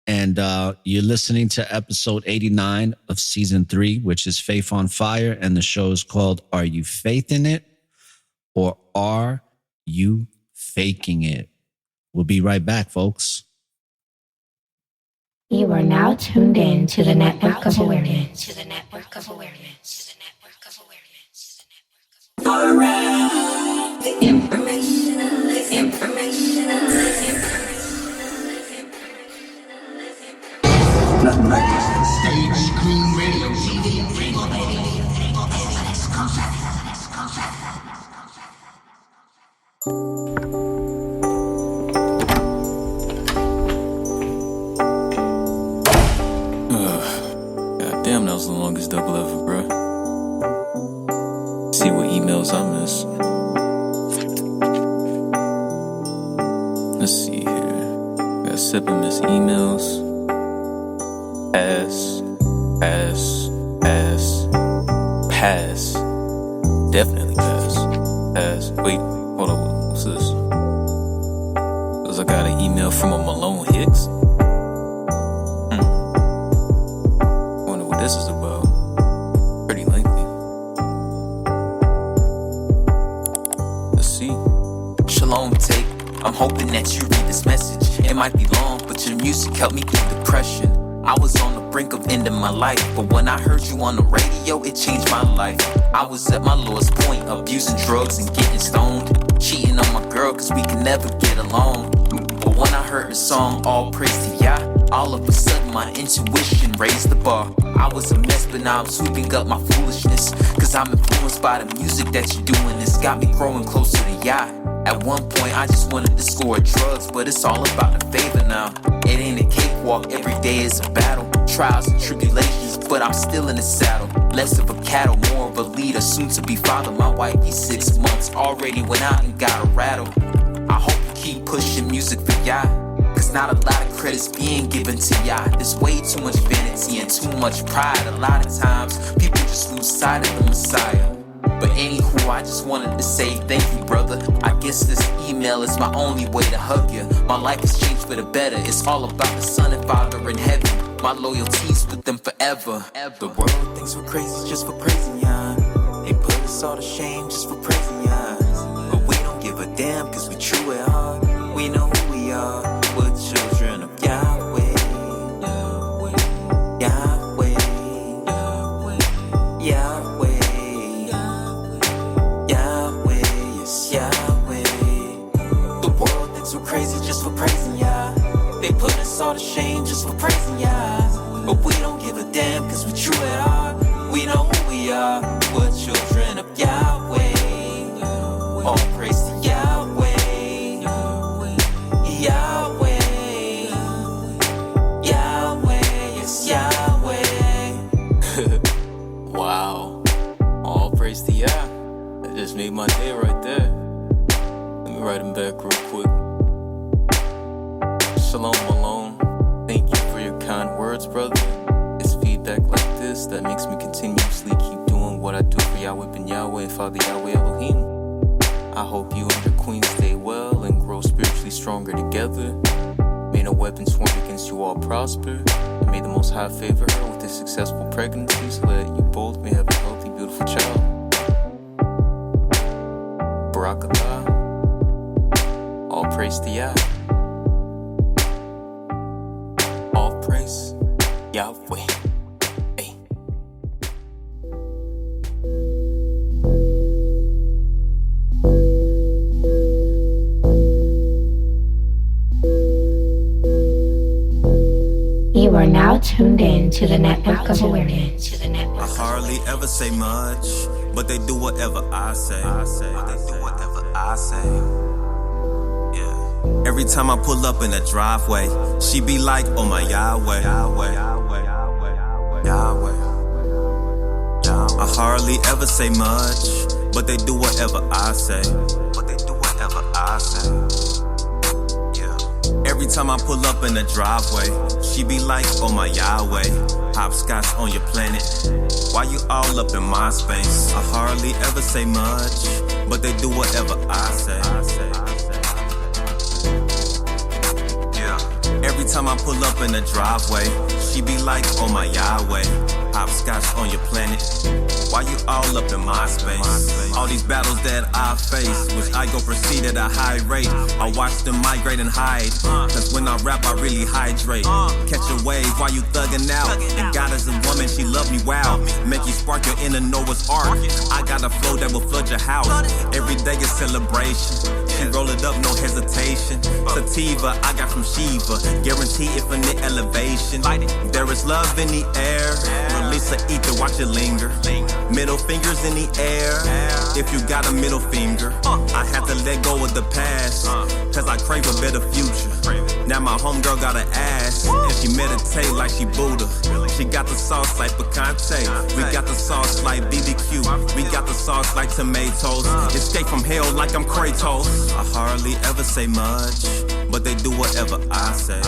And you're listening to episode 89 of season 3, which is Faith on Fire. And the show is called Are You Faithin It? Or Are You Faking It? We'll be right back, folks. You are now tuned in to the Network of Awareness. Nothing like this. Stage, screen, radio, TV, God damn, that was the longest double ever, bro. See what emails I missed. Let's see here. Got 7 missed emails. Pass. Definitely pass. Wait, hold on. What's this? Because I got an email from a Malone Hicks. Wonder what this is about. Pretty lengthy. Let's see. Shalom, take. I'm hoping that you read this message. It might be long, but your music helped me through depression. I was on the brink of ending my life, but when I heard you on the radio, it changed my life. I was at my lowest point, abusing drugs and getting stoned, cheating on my girl cause we could never get along. But when I heard the song, All Praise to Yah, all of a sudden my intuition raised the bar. I was a mess, but now I'm sweeping up my foolishness, cause I'm influenced by the music that you're doing. It's got me growing closer to Yah. At one point I just wanted to score drugs, but it's all about the favor now. It ain't a cakewalk, every day is a battle. trials and tribulations, but I'm still in the saddle. Less of a cattle, more of a leader, soon to be father. My wifey 6 months, already went out and got a rattle. I hope you keep pushing music for y'all, cause not a lot of credit's being given to y'all. There's way too much vanity and too much pride. A lot of times, people just lose sight of the Messiah. But anywho, I just wanted to say thank you, brother. I guess this email is my only way to hug you. My life has changed for the better. It's all about the Son and Father in heaven. My loyalty's with them forever. The world thinks we're crazy just for praising ya. They put us all to shame just for praising ya. But we don't give a damn cause we true at heart. We know who we are. We're children of Yahweh. Yahweh. Yahweh. Crazy just for praising ya. They put us all to shame just for praising ya. But we don't give a damn cause we true at heart. We know who we are. We're children of Yahweh. All praise to Yahweh. Yahweh. Yahweh. Yes, Yahweh. Wow. All praise to Yah. That just made my day right there. Let me write him back real quick. Shalom, Malone. Thank you for your kind words, brother. It's feedback like this that makes me continuously keep doing what I do for Yahweh Ben Yahweh and Father Yahweh Elohim. I hope you and your queen stay well and grow spiritually stronger together. May no weapons formed against you all prosper. And may the Most High favor her with a successful pregnancy so that you both may have a healthy, beautiful child. Barakatah. All praise to Yah. All praise Yahweh. Hey. You are now tuned in to the Network of Awareness. I hardly ever say much, but they do whatever I say. They do whatever I say. Yeah. Every time I pull up in the driveway, she be like, oh my Yahweh, Yahweh, Yahweh, Yahweh, Yahweh, Yahweh. I hardly ever say much, but they do whatever I say. But they do whatever I say. Yeah. Every time I pull up in the driveway, she be like, oh my Yahweh, hopscotch on your planet. Why you all up in my space? I hardly ever say much, but they do whatever I say. Every time I pull up in the driveway, she be like, oh my Yahweh, hopscotch on your planet. Why you all up in my space? All these battles that I face, which I go proceed at a high rate. I watch them migrate and hide, cause when I rap I really hydrate. Catch a wave while you thugging out. And God is a woman, she love me, wow. Make you spark your inner Noah's Ark. I got a flow that will flood your house. Every day is celebration. She roll it up, no hesitation. Sativa, I got from Shiva. Guarantee infinite elevation. There is love in the air. Release the ether, watch it linger. Middle fingers in the air. If you got a middle finger, I had to let go of the past, cause I crave a better future. Now my homegirl got an ass, and she meditate like she Buddha. She got the sauce like picante. We got the sauce like BBQ. We got the sauce like tomatoes. Escape from hell like I'm Kratos. I hardly ever say much, but they do whatever I say.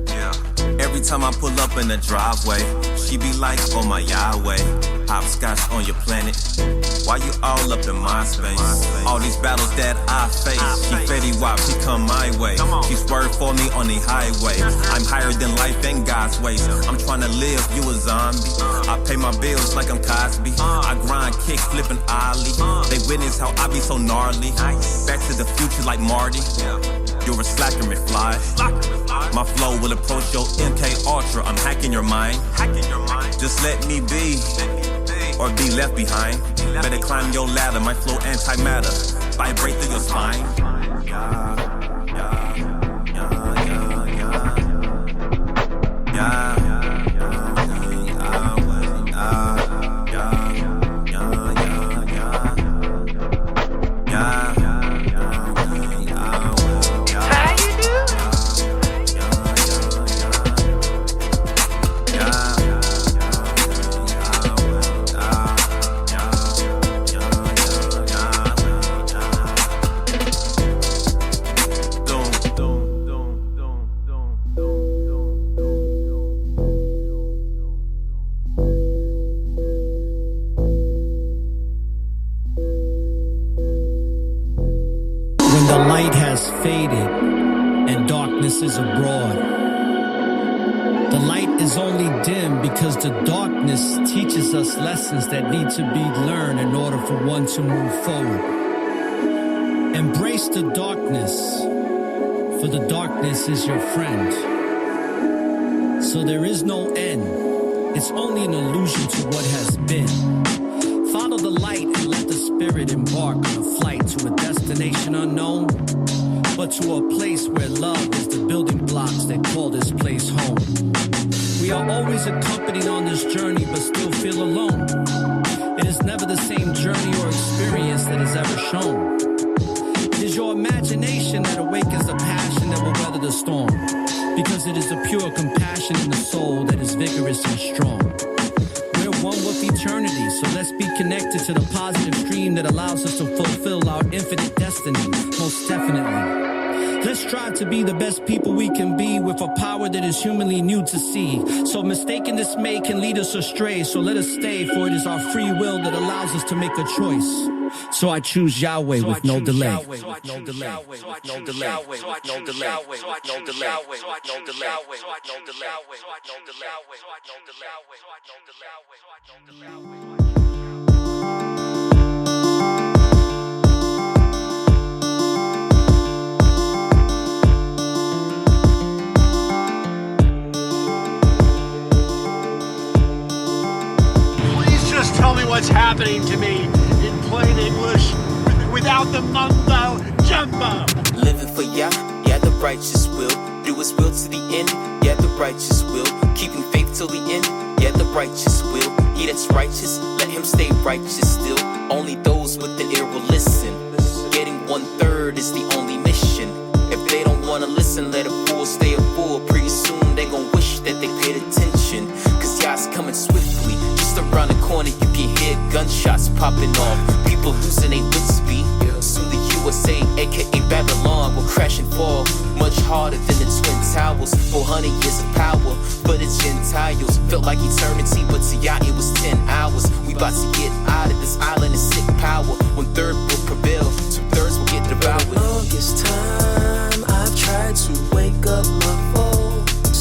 Yeah. Every time I pull up in the driveway, she be like, oh my Yahweh, hopscotch on your planet. Why you all up in my space? All these battles that I face, she Fetty Wap, she come my way. She swerved for me on the highway. I'm higher than life and God's ways. I'm trying to live, you a zombie. I pay my bills like I'm Cosby. I grind, kick, flipping ollie. They witness how I be so gnarly. Back to the future like Marty. You're a slacker, McFly. My flow will approach your MK Ultra. I'm hacking your mind. Just let me be, or be left behind. Better climb your ladder. My flow antimatter. Vibrate through your spine. voices abroad. The light is only dim because the darkness teaches us lessons that need to be learned in order for one to move forward. Embrace the darkness, for the darkness is your friend. So there is no end. It's only an illusion to what has been. Follow the light and let the spirit embark on a flight to a destination unknown, but to a place where love is the building blocks that call this place home. We are always accompanied on this journey, but still feel alone. It is never the same journey or experience that is ever shown. It is your imagination that awakens the passion that will weather the storm, because it is the pure compassion in the soul that is vigorous and strong. We're one with eternity, so let's be connected to the positive stream that allows us to fulfill our infinite destiny, most definitely. Let's strive to be the best people we can be with a power that is humanly new to see. So mistaken dismay can lead us astray, so let us stay, for it is our free will that allows us to make a choice. So I choose Yahweh with no delay. Just tell me what's happening to me in plain English without the mumbo jumbo. Living for Yah, yeah, the righteous will. Do his will to the end, yeah, the righteous will. Keeping faith till the end, yeah, the righteous will. He that's righteous, let him stay righteous still. Only those with an ear will listen. Getting 1/3 is the only mission. If they don't wanna listen, let a fool stay a fool. Pretty soon they gon' wish that they paid attention, cause Yah's coming swiftly. Just around the corner you can hear gunshots popping off. People losing their wits be. Soon the USA, aka Babylon, will crash and fall. Much harder than the Twin Towers. 400 years of power, but it's Gentiles. Felt like eternity, but to Yah it was 10 hours. We about to get out of this island of sick power. 1/3 will prevail, 2/3 will get devoured. For the longest time I've tried to wake up my folks,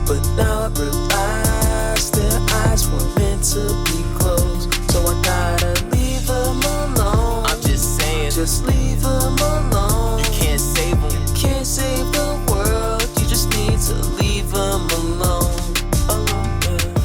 but now I realize their eyes were meant to be closed. So I gotta leave them alone. I'm just saying, just leave them alone. You can't save them. You can't save the world. You just need to leave them alone.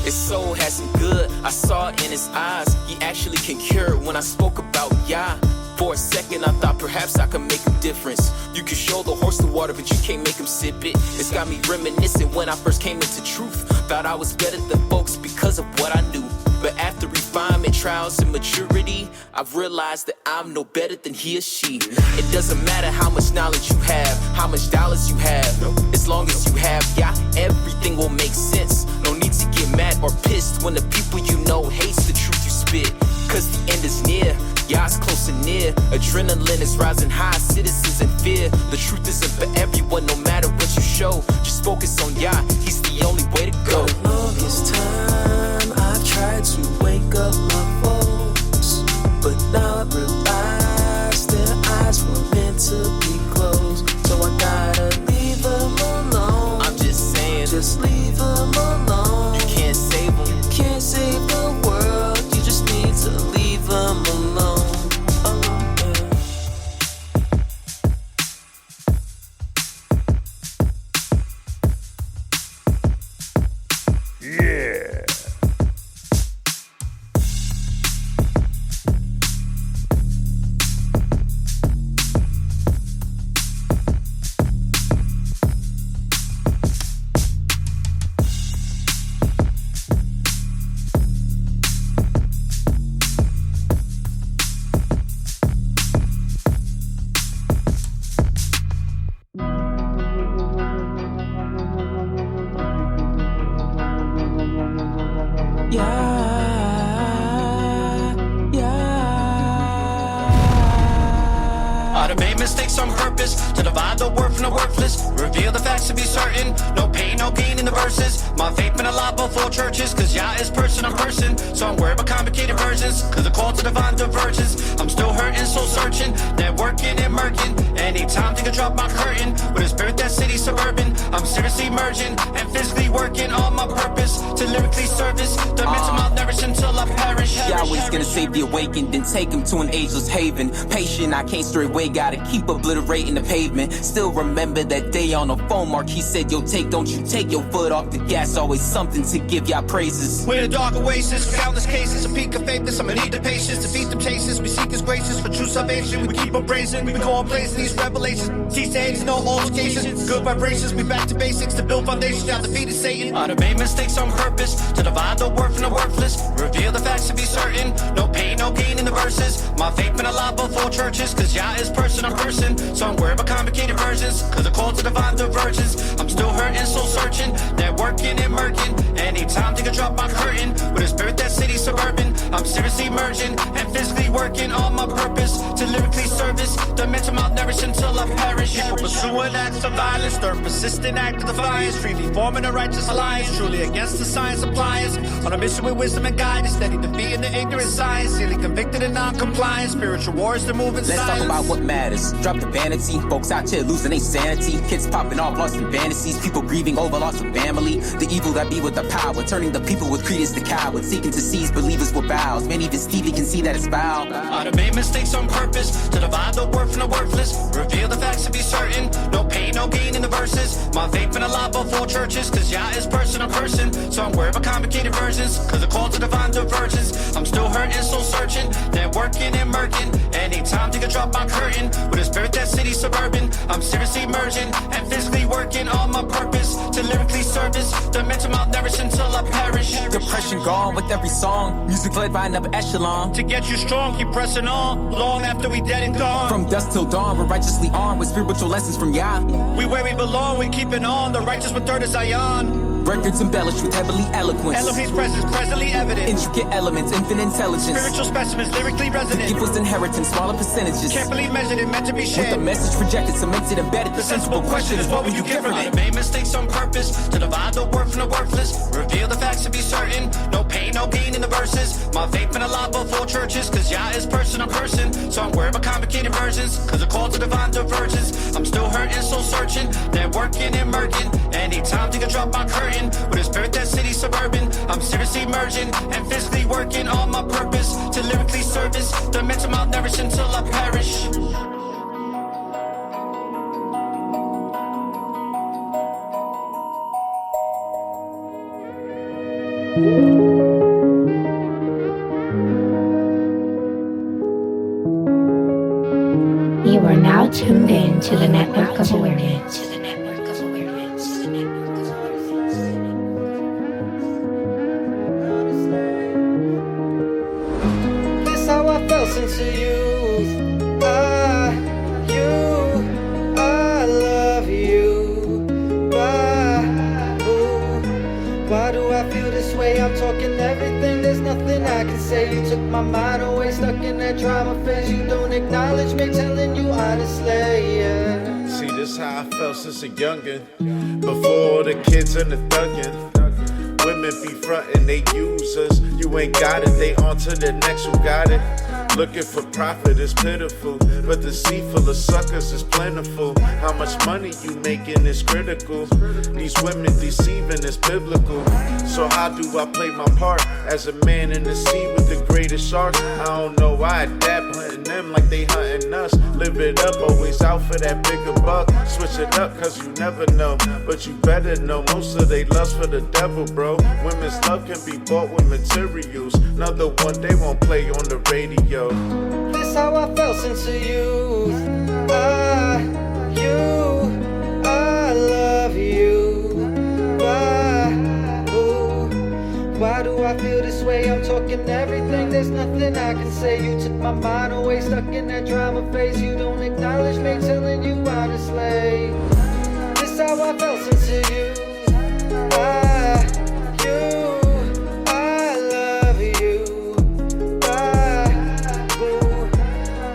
His soul has some good, I saw it in his eyes. He actually can cure when I spoke about Yah. For a second I thought perhaps I could make a difference. You can show the horse the water, but you can't make him sip it. It's got me reminiscing when I first came into truth. Thought I was better than folks because of what I knew. But after refinement, trials, and maturity, I've realized that I'm no better than he or she. It doesn't matter how much knowledge you have, how much dollars you have. As long as you have Yah, everything will make sense. No need to get mad or pissed when the people you know hates the truth you spit. Cause the end is near, Yah's close and near. Adrenaline is rising high, citizens in fear. The truth isn't for everyone, no matter what you show. Just focus on Yah, he's the only way to go. For the longest time I've tried to wake up my folks, but now I realize their eyes were meant to be closed. So I gotta leave them alone. I'm just saying, just leave them alone. You can't save them. You can't save the world. You just need to leave them alone. Automate mistakes on purpose to divide the word from the worthless. Reveal the facts to be certain. No pain, no gain in the verses. My faith been a lot before churches, cause Yah is person on person. So I'm worried about complicated versions, cause the call to divine divergence. I'm still hurting, soul searching, networking and murking. Anytime they can drop my curtain with a spirit that city suburban. I'm seriously merging and physically working on my purpose to lyrically service the mental malnourished until I perish. Yahweh's gonna save the awakened, then take him to an ageless haven. Patient, I can't stray away, gotta keep obliterating the pavement. Still remember that day on the phone, Mark, he said, yo, don't you take your foot off the gas, always something to give y'all praises. We're the dark oasis, countless cases, a peak of faithless. I'ma need the patience to beat temptations. We seek his graces for true salvation. We keep on praising, we go on blazing these revelations. Cease to hate, no altercations. Good vibrations, we back to basics to build foundations. Now defeated Satan. I done made mistakes on purpose to divide the worth from the worthless. Reveal the facts to be certain. No pain, no gain in the verses. My faith been alive before churches, cause Yah is person on person. So I'm worried about complicated versions, cause the call to divine divergence. I'm still hurting, soul searching, networking and murking. Anytime they can drop my curtain with a spirit that city suburban. I'm seriously merging and physically working on my purpose to lyrically service the mental malnourished until I perish. People pursuing acts of violence, third persistent act of defiance, freely forming a righteous alliance, truly against the science appliance. On a mission with wisdom and guidance, steady defeating the ignorant science, sealing convicted and non-compliant. Spiritual wars to move in Let's silence. talk about what matters. Drop the vanity. Folks out here losing their sanity. Kids popping off, lost in fantasies. People grieving over loss of family. The evil that be with the power, turning the people with credence to cowards, seeking to seize believers with vows. Man, even Stevie can see that it's foul. I done made mistakes on purpose to divide the worth from the worthless. Reveal the facts to be certain. No pain, no gain in the verses. My faith been alive before churches, cause Yah is person on person. So I'm worried about complicated versions, cause the call to divine divergence. I'm still hurting, soul searching, networking and murking. Anytime they can drop my curtain with a spirit that city suburban. I'm seriously merging and physically working on my purpose to lyrically service the mental malnourished until I perish. Depression gone with every song. Music led by another echelon. To get you strong, keep pressing on, long after we dead and gone. From dusk till dawn, we're righteously armed with spiritual lessons from Yah. We where we belong, we keeping on, the righteous with third of Zion. Records embellished with heavily eloquence. Elohim's presence presently evident. Intricate elements, infinite intelligence. Spiritual specimens lyrically resonant. Gift was inheritance, smaller percentages. Carefully measured and meant to be shared. With the message projected, cemented, embedded. The sensible question is, what will you get from it? I made mistakes on purpose to divide the worth from the worthless. Reveal the facts to be certain. No pain, no gain in the verses. My faith been alive before churches, cause Yah is person on person. So I'm worried about complicated versions, cause the call to divine divergence. I'm still hurting, soul searching, networking and murking. Anytime they can drop my curtain with a spirit that city suburban. I'm seriously merging and physically working on my purpose to lyrically service the mental malnourished until I perish. You are now tuned in to the Network of Awareness. This how I felt since your youth. I love you. Why do I feel this way? I'm talking everything, there's nothing I can say. You took my mind away, stuck in that drama phase. You don't acknowledge me, telling you honestly, yeah. See, this how I felt since a youngin'. Before the kids and the thuggin'. Women be frontin', they use us. You ain't got it, they on to the next who got it. Looking for profit is pitiful, but the sea full of suckers is plentiful. How much money you making is critical. These women deceiving is biblical. So how do I play my part as a man in the sea with the greatest sharks? I don't know why I adapt, hunting them like they hunting us. Live it up, always out for that bigger buck. Switch it up, cause you never know, but you better know most of they lust for the devil, bro. Women's love can be bought with materials. Another one they won't play on the radio. This how I felt since your youth. I love you. Why do I feel this way? I'm talking everything, there's nothing I can say. You took my mind away, stuck in that drama phase. You don't acknowledge me, telling you honestly. This how I felt since your youth. I love you.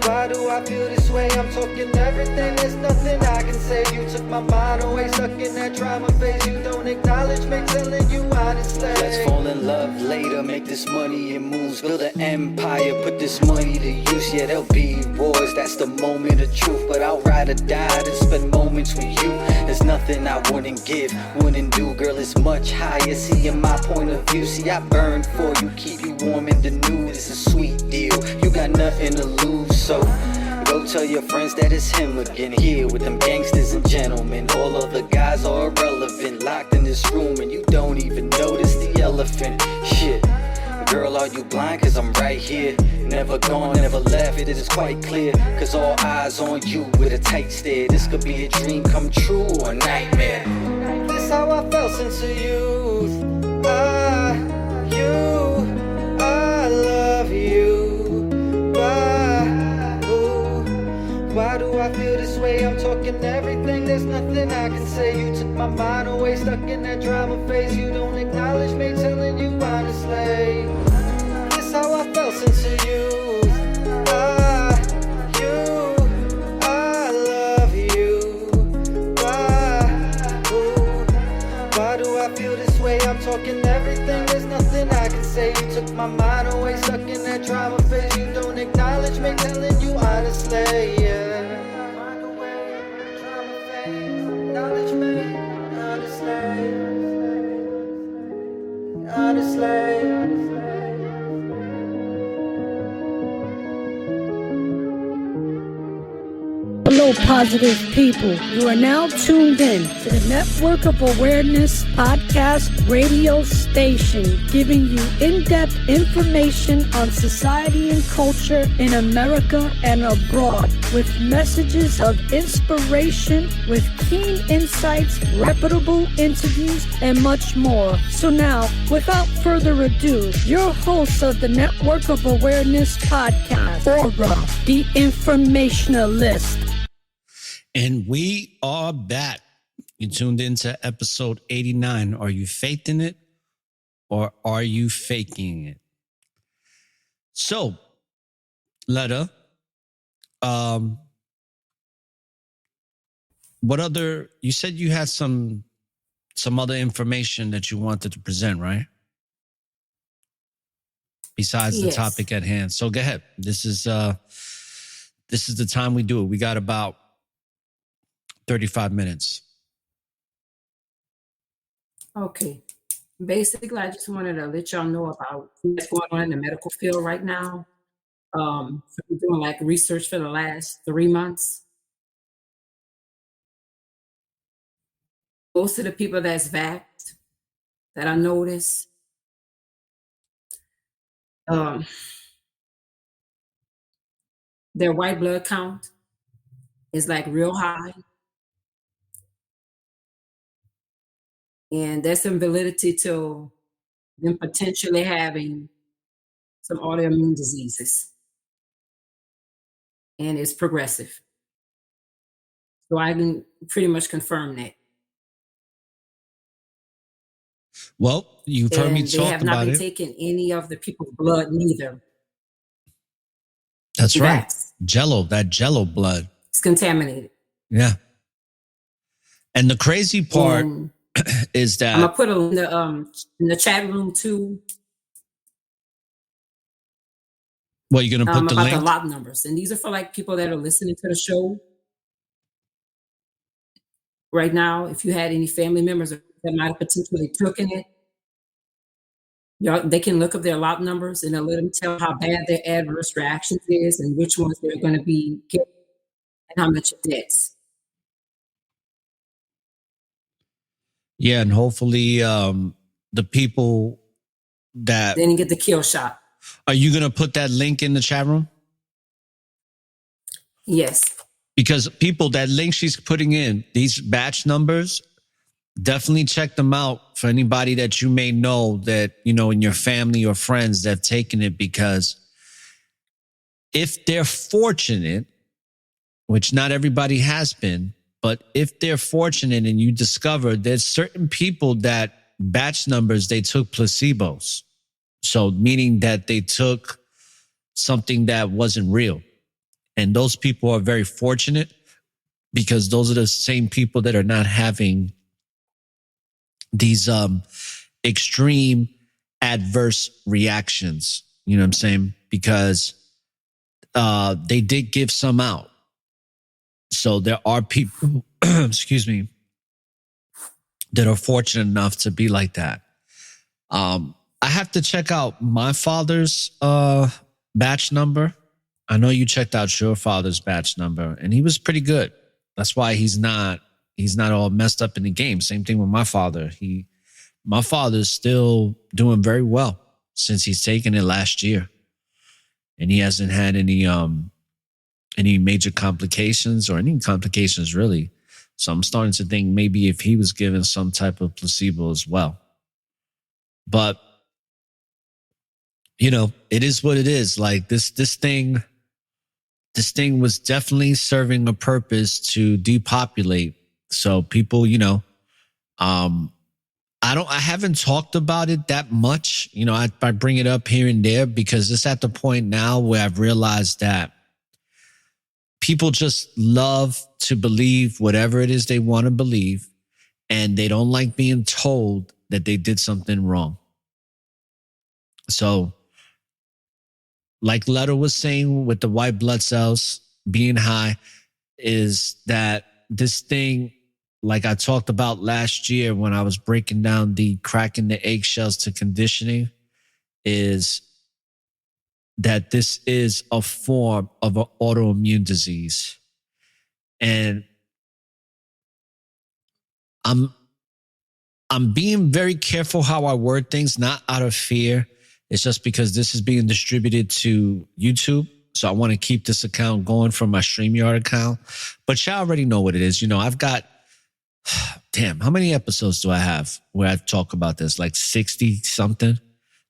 Why do I feel this way? I'm talking everything, there's nothing I can say. You took my mind away, stuck in that drama phase. You don't acknowledge me, telling you honestly. Let's fall in love later, make this money and moves, build an empire, put this money to use. Yeah, there'll be wars, that's the moment of truth, but I'll ride or die to spend moments with you. There's nothing I wouldn't give, wouldn't do, girl, it's much higher. See, in my point of view, see, I burn for you, keep you warm in the nude. It's a sweet deal, you got nothing to lose, so go tell your friends that it's him again, here with them gangsters and gentlemen. All other guys are irrelevant, locked in this room, and you don't even notice the elephant. Shit, girl, are you blind? Cause I'm right here. Never gone, never left, it is quite clear. Cause all eyes on you with a tight stare. This could be a dream come true or a nightmare. This how I felt since the youth. I love you. Why do I feel this way? I'm talking everything, there's nothing I can say. You took my mind away, stuck in that drama phase. You don't acknowledge me, telling you honestly. This how I felt since the youth. I love you. Why do I feel this way? I'm talking everything, there's nothing I can say. You took my mind away, stuck in that drama phase. You don't acknowledge me, telling you honestly, yeah. Acknowledge me, honestly. Hello, positive people. You are now tuned in to the Network of Awareness podcast radio station, giving you in-depth information on society and culture in America and abroad, with messages of inspiration, with keen insights, reputable interviews, and much more. So now, without further ado, your host of the Network of Awareness podcast, Aura, the informationalist. And we are back. You tuned into episode 89. Are you faithing it or are you faking it? So, Letta, what other, you said you had some other information that you wanted to present, right? Besides the topic at hand. So go ahead. This is the time we do it. We got about 35 minutes. Okay. Basically, I just wanted to let y'all know about what's going on in the medical field right now. So I'm doing like research for the last 3 months. Most of the people that's vaxxed that I noticed, their white blood count is like real high. And there's some validity to them potentially having some autoimmune diseases. And it's progressive. So I can pretty much confirm that. Well, you've heard me talk about it. They have not been taking any of the people's blood neither. That's right. Jello, that Jello blood. It's contaminated. Yeah. And the crazy part is that I'm gonna put in the chat room too. Well, you're gonna put the about link? The lot numbers, and these are for like people that are listening to the show right now. If you had any family members that might have potentially taken it, they can look up their lot numbers and it'll let them tell how bad their adverse reactions is and which ones they're going to be getting and how much it is. Yeah, and hopefully the people that didn't get the kill shot. Are you going to put that link in the chat room? Yes. Because people, that link she's putting in, these batch numbers, definitely check them out for anybody that you may know that, you know, in your family or friends that have taken it, because if they're fortunate, which not everybody has been, but if they're fortunate and you discover there's certain people that batch numbers, they took placebos. So meaning that they took something that wasn't real. And those people are very fortunate. because those are the same people that are not having these extreme adverse reactions. You know what I'm saying? Because they did give some out. So there are people, excuse me, that are fortunate enough to be like that. I have to check out my father's batch number. I know you checked out your father's batch number, and he was pretty good. That's why he's not all messed up in the game. Same thing with my father. My father's still doing very well since he's taken it last year, and he hasn't had any major complications or any complications really. So I'm starting to think maybe if he was given some type of placebo as well. But you know, it is what it is. Like this thing was definitely serving a purpose to depopulate. So people, you know, I haven't talked about it that much. You know, I bring it up here and there because it's at the point now where I've realized that people just love to believe whatever it is they want to believe, and they don't like being told that they did something wrong. So, like Letter was saying with the white blood cells being high, is that this thing, like I talked about last year when I was breaking down the cracking the eggshells to conditioning, is that this is a form of an autoimmune disease. And I'm being very careful how I word things, not out of fear. It's just because this is being distributed to YouTube. So I want to keep this account going from my StreamYard account. But y'all already know what it is. You know, I've got, damn, how many episodes do I have where I talk about this? Like 60 something,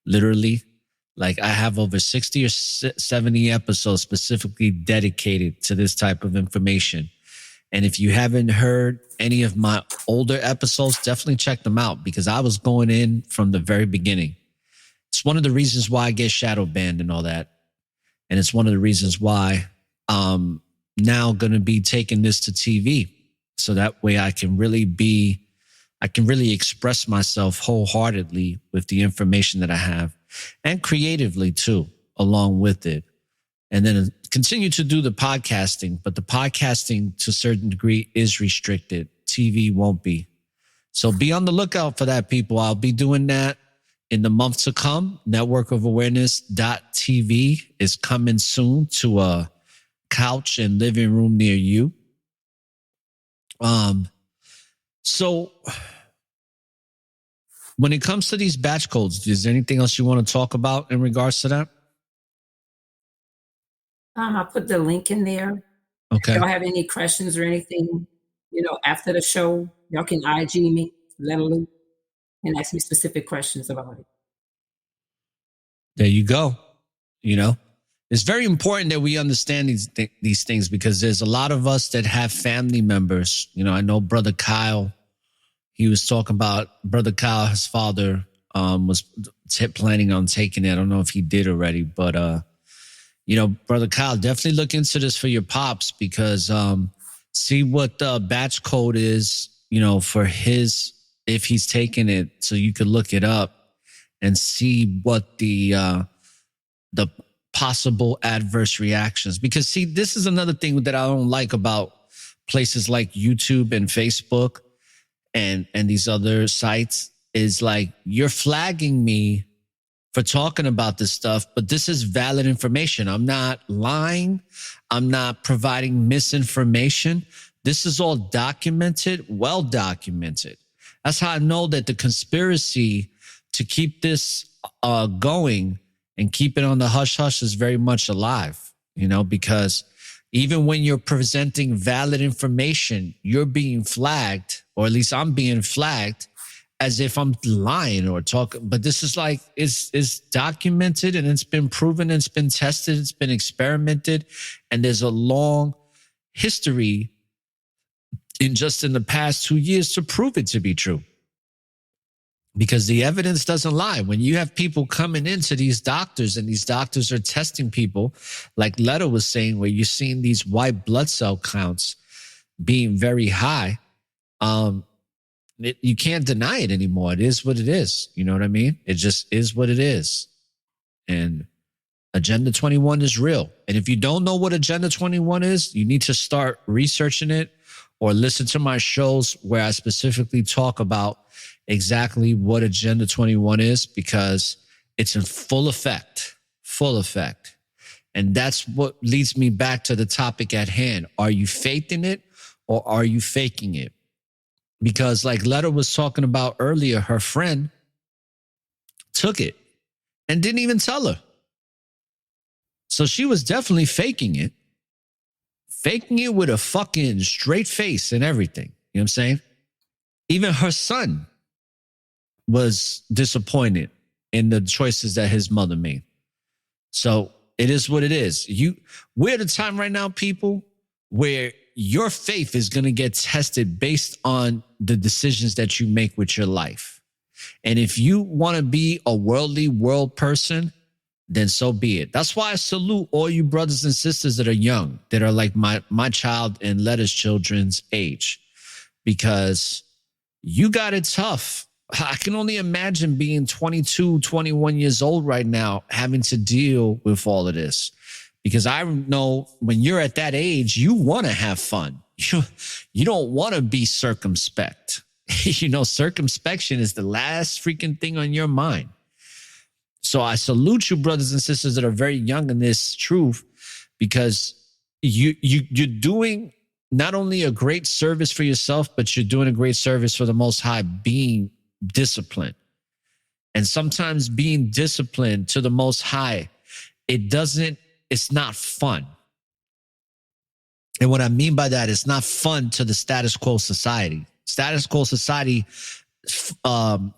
literally. Like I have over 60 or 70 episodes specifically dedicated to this type of information. And if you haven't heard any of my older episodes, definitely check them out because I was going in from the very beginning. It's one of the reasons why I get shadow banned and all that. And it's one of the reasons why I'm now going to be taking this to TV. So that way I can really express myself wholeheartedly with the information that I have, and creatively too, along with it. And then continue to do the podcasting, but the podcasting to a certain degree is restricted. TV won't be. So be on the lookout for that, people. I'll be doing that in the month to come. Networkofawareness.tv is coming soon to a couch and living room near you. So when it comes to these batch codes, is there anything else you want to talk about in regards to that? I'll put the link in there. Okay. If y'all have any questions or anything, you know, after the show, y'all can IG me, literally, and ask me specific questions about it. There you go. You know, it's very important that we understand these things because there's a lot of us that have family members. You know, I know Brother Kyle, he was talking about Brother Kyle, his father was planning on taking it. I don't know if he did already, but, you know, Brother Kyle, definitely look into this for your pops because see what the batch code is, you know, for his, if he's taking it, so you could look it up and see what the possible adverse reactions. Because see, this is another thing that I don't like about places like YouTube and Facebook and these other sites is like, you're flagging me for talking about this stuff, but this is valid information. I'm not lying. I'm not providing misinformation. This is all documented, well documented. That's how I know that the conspiracy to keep this going and keep it on the hush hush is very much alive, you know, because even when you're presenting valid information, you're being flagged, or at least I'm being flagged as if I'm lying or talking. But this is like, it's documented and it's been proven, and it's been tested, it's been experimented, and there's a long history in the past 2 years to prove it to be true. Because the evidence doesn't lie. When you have people coming into these doctors and these doctors are testing people, like Leto was saying, where you're seeing these white blood cell counts, being very high, you can't deny it anymore. It is what it is. You know what I mean? It just is what it is. And Agenda 21 is real. And if you don't know what Agenda 21 is, you need to start researching it or listen to my shows where I specifically talk about exactly what Agenda 21 is, because it's in full effect. And that's what leads me back to the topic at hand. Are you faithing it or are you faking it? Because like Letta was talking about earlier, her friend took it and didn't even tell her. So she was definitely faking it with a fucking straight face and everything. You know what I'm saying? Even her son was disappointed in the choices that his mother made. So it is what it is. We're at a time right now, people, where your faith is going to get tested based on the decisions that you make with your life. And if you want to be a world person, then so be it. That's why I salute all you brothers and sisters that are young, that are like my child and Letta's children's age, because you got it tough. I can only imagine being 22, 21 years old right now, having to deal with all of this. Because I know when you're at that age, you want to have fun. You don't want to be circumspect. Circumspection is the last freaking thing on your mind. So I salute you, brothers and sisters that are very young in this truth, because you're doing not only a great service for yourself, but you're doing a great service for the Most High, being disciplined. And sometimes being disciplined to the Most High, it's not fun. And what I mean by that, it's not fun to the status quo society. Status quo society, how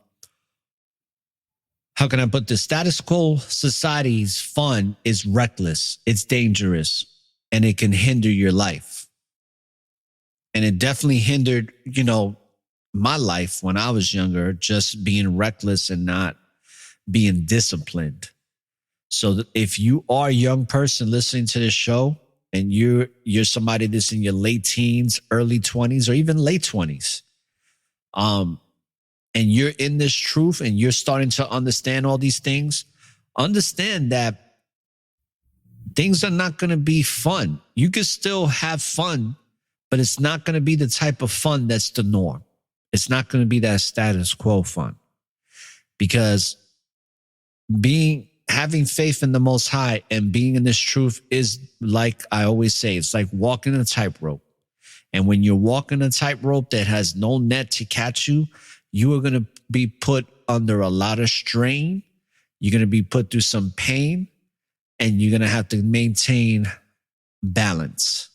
can I put this? Status quo society's fun is reckless, it's dangerous, and it can hinder your life. And it definitely hindered, my life when I was younger, just being reckless and not being disciplined. So if you are a young person listening to this show and you're somebody that's in your late teens, early 20s, or even late 20s, and you're in this truth and you're starting to understand all these things, understand that things are not going to be fun. You can still have fun, but it's not going to be the type of fun that's the norm. It's not going to be that status quo fun, because having faith in the Most High and being in this truth is, like I always say, it's like walking a tightrope. And when you're walking a tightrope that has no net to catch you, you are going to be put under a lot of strain. You're going to be put through some pain, and you're going to have to maintain balance.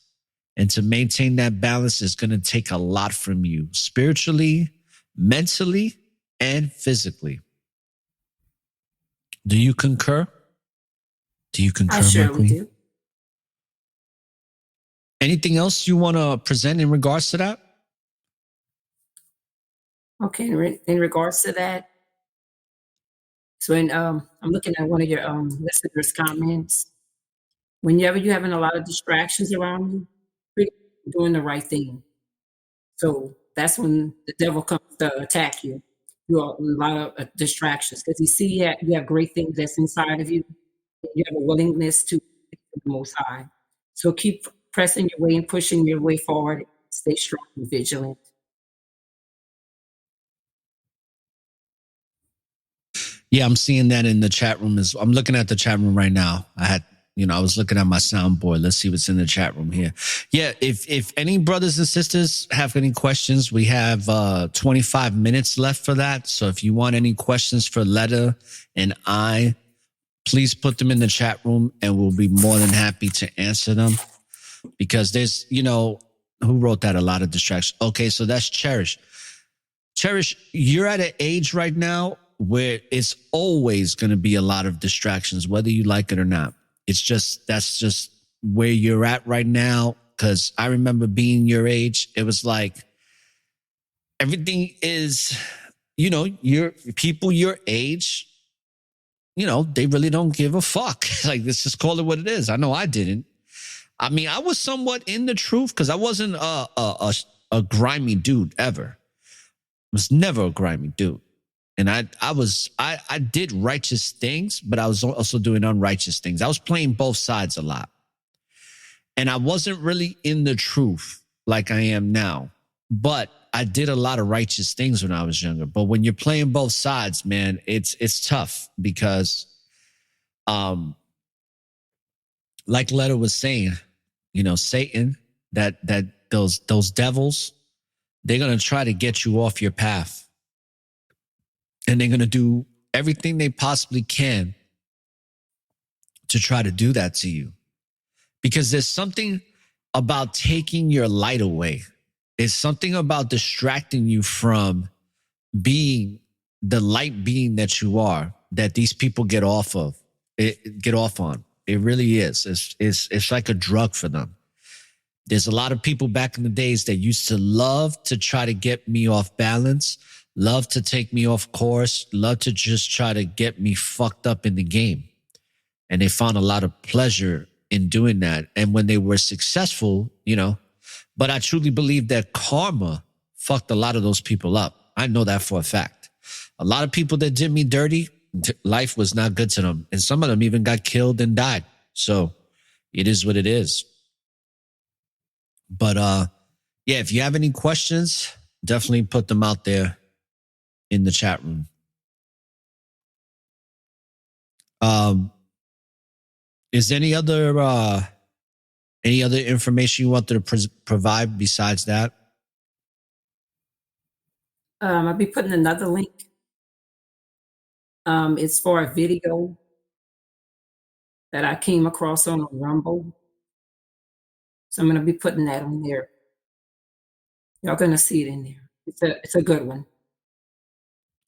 And to maintain that balance is going to take a lot from you, spiritually, mentally, and physically. Do you concur? I surely do. Anything else you want to present in regards to that? Okay, in regards to that, so I'm looking at one of your listeners' comments. Whenever you're having a lot of distractions around you, you're doing the right thing. So that's when the devil comes to attack you. You have a lot of distractions, because you have great things that's inside of you. You have a willingness to the Most High. So keep pressing your way and pushing your way forward. Stay strong and vigilant. Yeah, I'm seeing that in the chat room. I'm looking at the chat room right now. I was looking at my soundboard. Let's see what's in the chat room here. Yeah, if any brothers and sisters have any questions, we have 25 minutes left for that. So if you want any questions for Letta and I, please put them in the chat room and we'll be more than happy to answer them. Because there's, who wrote that? A lot of distractions. Okay, so that's Cherish. Cherish, you're at an age right now where it's always going to be a lot of distractions, whether you like it or not. That's just where you're at right now. Because I remember being your age, it was like everything is, your people your age, they really don't give a fuck. Like, let's just call it what it is. I know I didn't. I mean, I was somewhat in the truth because I wasn't a grimy dude ever. I was never a grimy dude. And I did righteous things, but I was also doing unrighteous things. I was playing both sides a lot. And I wasn't really in the truth like I am now. But I did a lot of righteous things when I was younger. But when you're playing both sides, man, it's tough because like Letta was saying, you know, Satan, that those devils, they're gonna try to get you off your path. And they're gonna do everything they possibly can to try to do that to you. Because there's something about taking your light away. It's something about distracting you from being the light being that you are, that these people get off on. It really is. It's like a drug for them. There's a lot of people back in the days that used to love to try to get me off balance, love to take me off course, love to just try to get me fucked up in the game. And they found a lot of pleasure in doing that. And when they were successful, you know, but I truly believe that karma fucked a lot of those people up. I know that for a fact. A lot of people that did me dirty, life was not good to them. And some of them even got killed and died. So it is what it is. But yeah, if you have any questions, definitely put them out there in the chat room. Is any other information you wanted to provide besides that? I'll be putting another link. It's for a video that I came across on Rumble. So I'm going to be putting that on there. Y'all going to see it in there. It's a good one.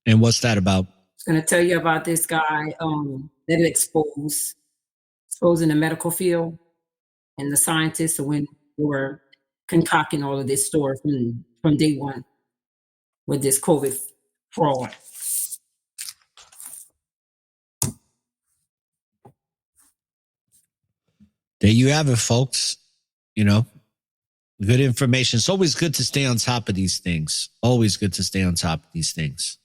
And what's that about? It's going to tell you about this guy that exposing the medical field and the scientists when they were concocting all of this story from day one with this COVID fraud. There you have it, folks. You know, good information. It's always good to stay on top of these things. Always good to stay on top of these things.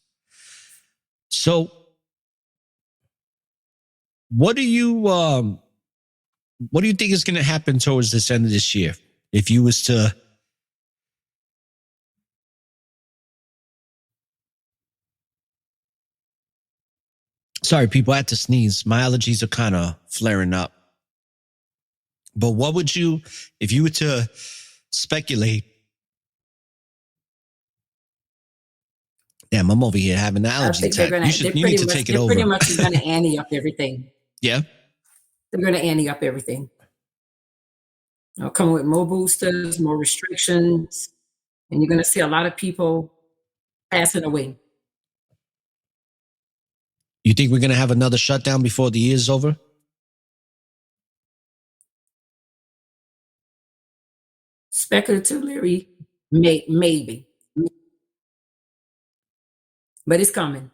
So, what do you think is going to happen towards this end of this year? If you was to sorry, people, I had to sneeze. My allergies are kind of flaring up. But what would you, if you were to speculate? Damn, I'm over here having an allergy attack. You need to take it over. They're pretty much going to ante up everything. Yeah? They're going to ante up everything. They'll come with more boosters, more restrictions, and you're going to see a lot of people passing away. You think we're going to have another shutdown before the year is over? Speculatively, maybe. But it's coming.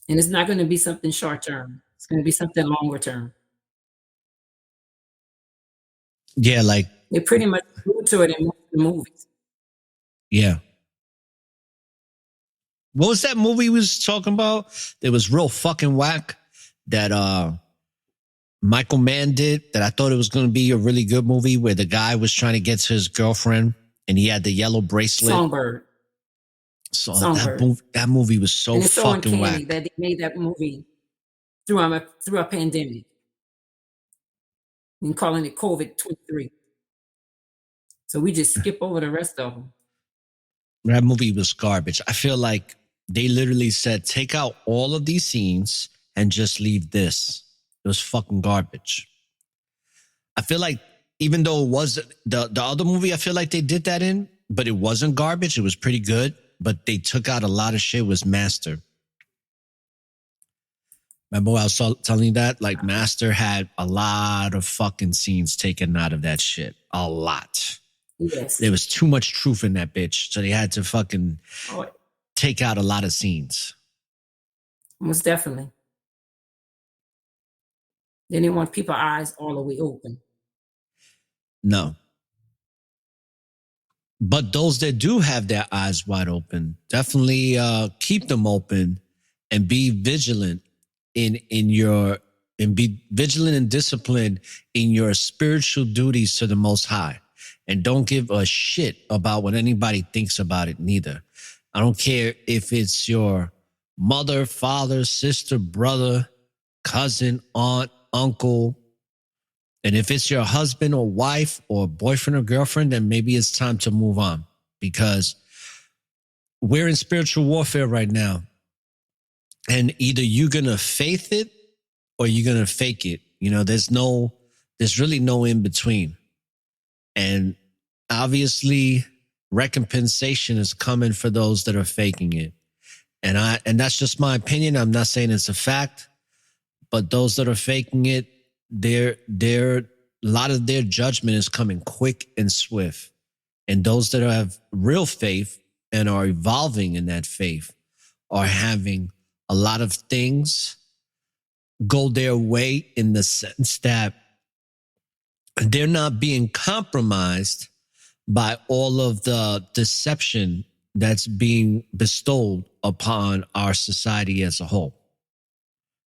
And it's not going to be something short term. It's going to be something longer term. Yeah, like... They pretty much go to it in most of the movies. Yeah. What was that movie we was talking about? It was real fucking whack that Michael Mann did, that I thought it was going to be a really good movie where the guy was trying to get to his girlfriend and he had the yellow bracelet. Songbird. So that movie was so fucking whack. That they made that movie through a pandemic and calling it COVID-23. So we just skip over the rest of them. That movie was garbage. I feel like they literally said, take out all of these scenes and just leave this. It was fucking garbage. I feel like even though it was the other movie, I feel like they did that in, but it wasn't garbage. It was pretty good, but they took out a lot of shit. Was Master. Remember I was telling you that? Like Master had a lot of fucking scenes taken out of that shit. A lot. Yes. There was too much truth in that bitch. So they had to fucking take out a lot of scenes. Most definitely. They didn't want people's eyes all the way open. No. But those that do have their eyes wide open, definitely keep them open and be vigilant and be vigilant and disciplined in your spiritual duties to the Most High. And don't give a shit about what anybody thinks about it neither. I don't care if it's your mother, father, sister, brother, cousin, aunt, uncle. And if it's your husband or wife or boyfriend or girlfriend, then maybe it's time to move on, because we're in spiritual warfare right now. And either you're going to faith it or you're going to fake it. You know, there's really no in between. And obviously recompensation is coming for those that are faking it. And that's just my opinion. I'm not saying it's a fact, but those that are faking it, a lot of their judgment is coming quick and swift. And those that have real faith and are evolving in that faith are having a lot of things go their way, in the sense that they're not being compromised by all of the deception that's being bestowed upon our society as a whole.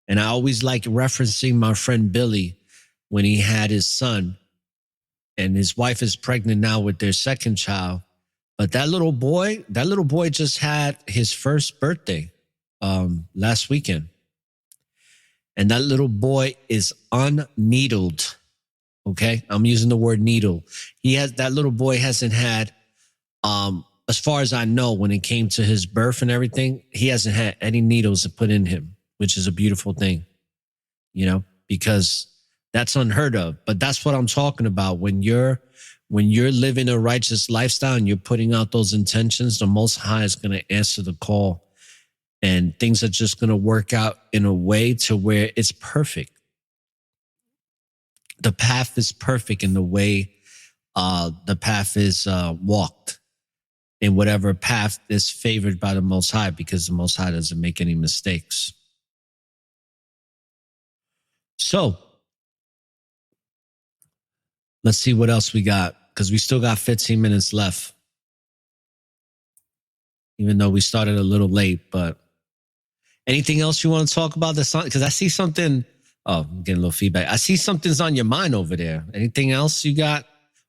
And I always like referencing my friend Billy when he had his son, and his wife is pregnant now with their second child. But that little boy just had his first birthday last weekend. And that little boy is unneedled. Okay? I'm using the word needle. That little boy hasn't had, as far as I know, when it came to his birth and everything, he hasn't had any needles to put in him, which is a beautiful thing, you know, because that's unheard of. But that's what I'm talking about. When you're living a righteous lifestyle and you're putting out those intentions, the Most High is going to answer the call, and things are just going to work out in a way to where it's perfect. The path is perfect in the way the path is walked, in whatever path is favored by the Most High, because the Most High doesn't make any mistakes. So let's see what else we got, because we still got 15 minutes left, even though we started a little late. But anything else you want to talk about? Because I see something. Oh, I'm getting a little feedback. I see something's on your mind over there. Anything else you got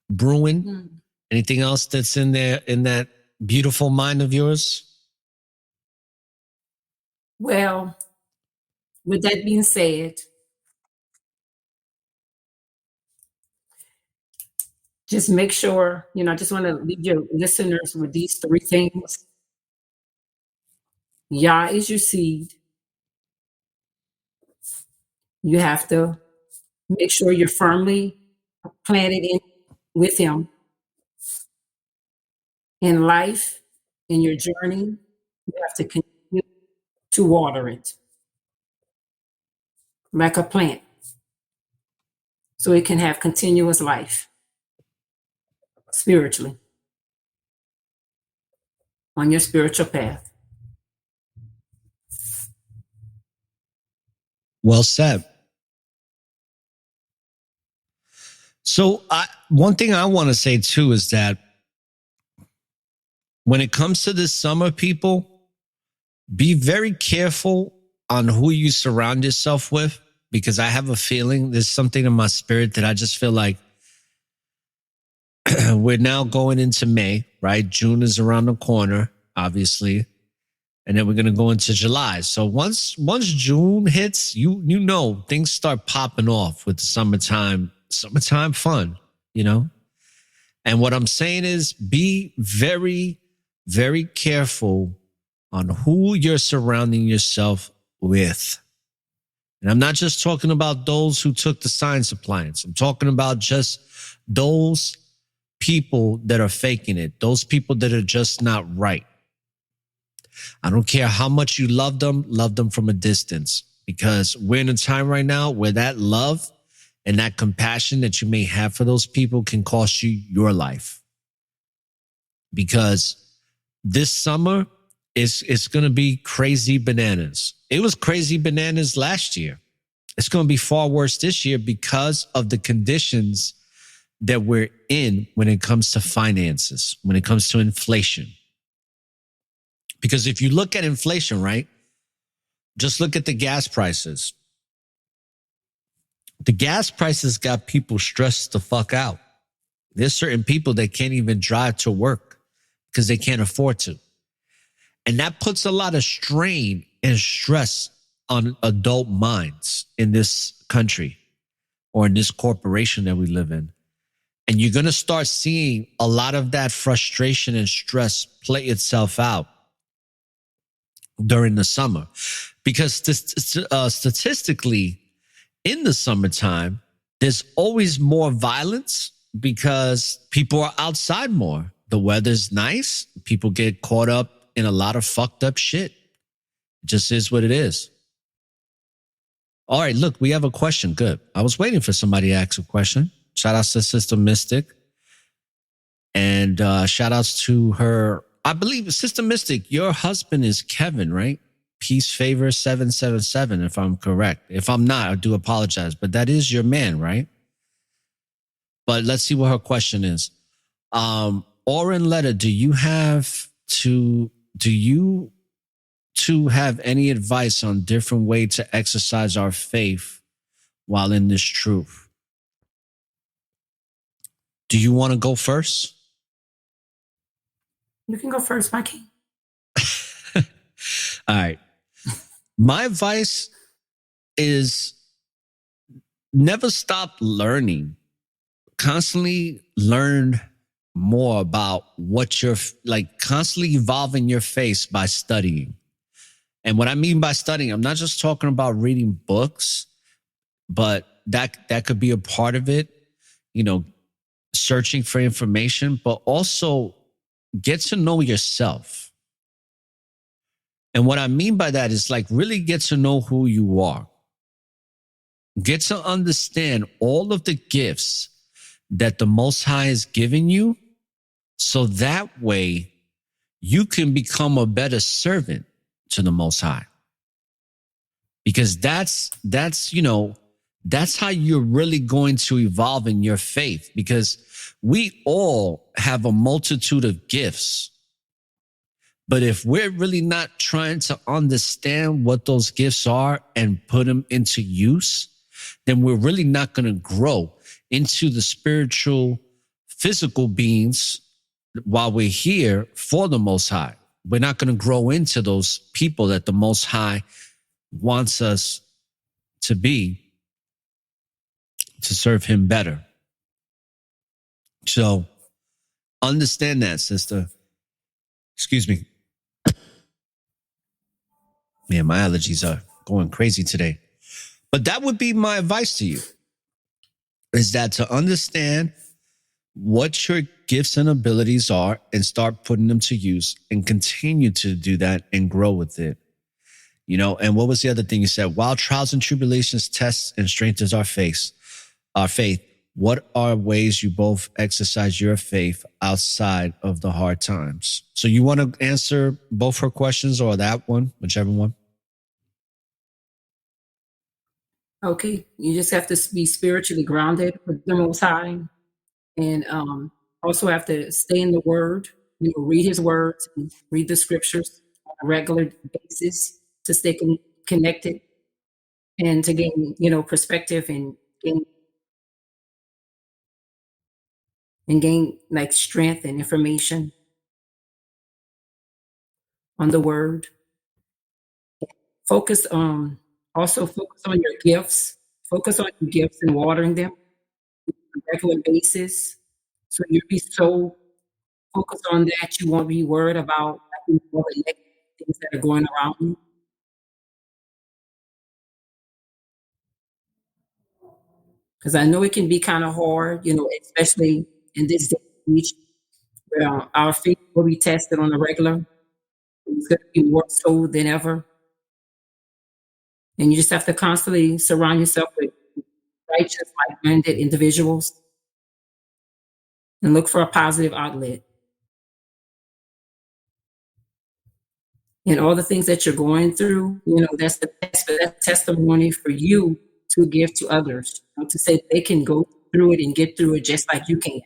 brewing? Anything else that's in there, in that beautiful mind of yours? Well, with that being said, just make sure, I just want to leave your listeners with these 3 things. Yah is your seed. You have to make sure you're firmly planted in with him. In life, in your journey, you have to continue to water it like a plant, so it can have continuous life spiritually on your spiritual path. Well said. So one thing I want to say too is that when it comes to this summer, people, be very careful on who you surround yourself with, because I have a feeling there's something in my spirit that I just feel like we're now going into May, right? June is around the corner, obviously. And then we're going to go into July. So once June hits, you know, things start popping off with the summertime fun, you know? And what I'm saying is be very, very careful on who you're surrounding yourself with. And I'm not just talking about those who took the science appliance. I'm talking about just those people that are faking it, those people that are just not right. I don't care how much you love them from a distance, because we're in a time right now where that love and that compassion that you may have for those people can cost you your life. Because this summer it's going to be crazy bananas. It was crazy bananas last year. It's going to be far worse this year because of the conditions that we're in when it comes to finances, when it comes to inflation. Because if you look at inflation, right, just look at the gas prices. The gas prices got people stressed the fuck out. There's certain people that can't even drive to work because they can't afford to. And that puts a lot of strain and stress on adult minds in this country or in this corporation that we live in. And you're going to start seeing a lot of that frustration and stress play itself out during the summer. Because statistically, in the summertime, there's always more violence because people are outside more. The weather's nice. People get caught up in a lot of fucked up shit. It just is what it is. All right, look, we have a question. Good. I was waiting for somebody to ask a question. Shout outs to Sister Mystic. And shout outs to her. I believe, Sister Mystic, your husband is Kevin, right? Peace Favor 777, if I'm correct. If I'm not, I do apologize. But that is your man, right? But let's see what her question is. Oren Letter, do you two have any advice on different way to exercise our faith while in this truth? Do you want to go first? You can go first, my king. All right. My advice is never stop learning. Constantly learn more about what you're like, constantly evolving your faith by studying. And what I mean by studying, I'm not just talking about reading books, but that could be a part of it, you know, searching for information, but also get to know yourself. And what I mean by that is like really get to know who you are. Get to understand all of the gifts that the Most High has given you, so that way you can become a better servant to the Most High. Because that's how you're really going to evolve in your faith, because we all have a multitude of gifts. But if we're really not trying to understand what those gifts are and put them into use, then we're really not going to grow into the spiritual, physical beings while we're here for the Most High. We're not going to grow into those people that the Most High wants us to be, to serve him better. So understand that, sister. Excuse me. Man, my allergies are going crazy today. But that would be my advice to you, is that to understand what your gifts and abilities are and start putting them to use and continue to do that and grow with it. You know, and what was the other thing you said? While trials and tribulations test and strengthens our faith, what are ways you both exercise your faith outside of the hard times? So you want to answer both her questions or that one, whichever one? Okay, you just have to be spiritually grounded with the Most High, and also have to stay in the Word. You know, read His words, and read the scriptures on a regular basis to stay connected and to gain, perspective and gain like strength and information on the Word. Focus on your gifts. Focus on your gifts and watering them on a regular basis. So you'll be so focused on that you won't be worried about all the negative things that are going around you. Because I know it can be kind of hard, especially in this day and age where our faith will be tested on a regular. It's going to be more so than ever. And you just have to constantly surround yourself with righteous, like-minded individuals and look for a positive outlet. And all the things that you're going through, that's the testimony for you to give to others, to say they can go through it and get through it just like you can.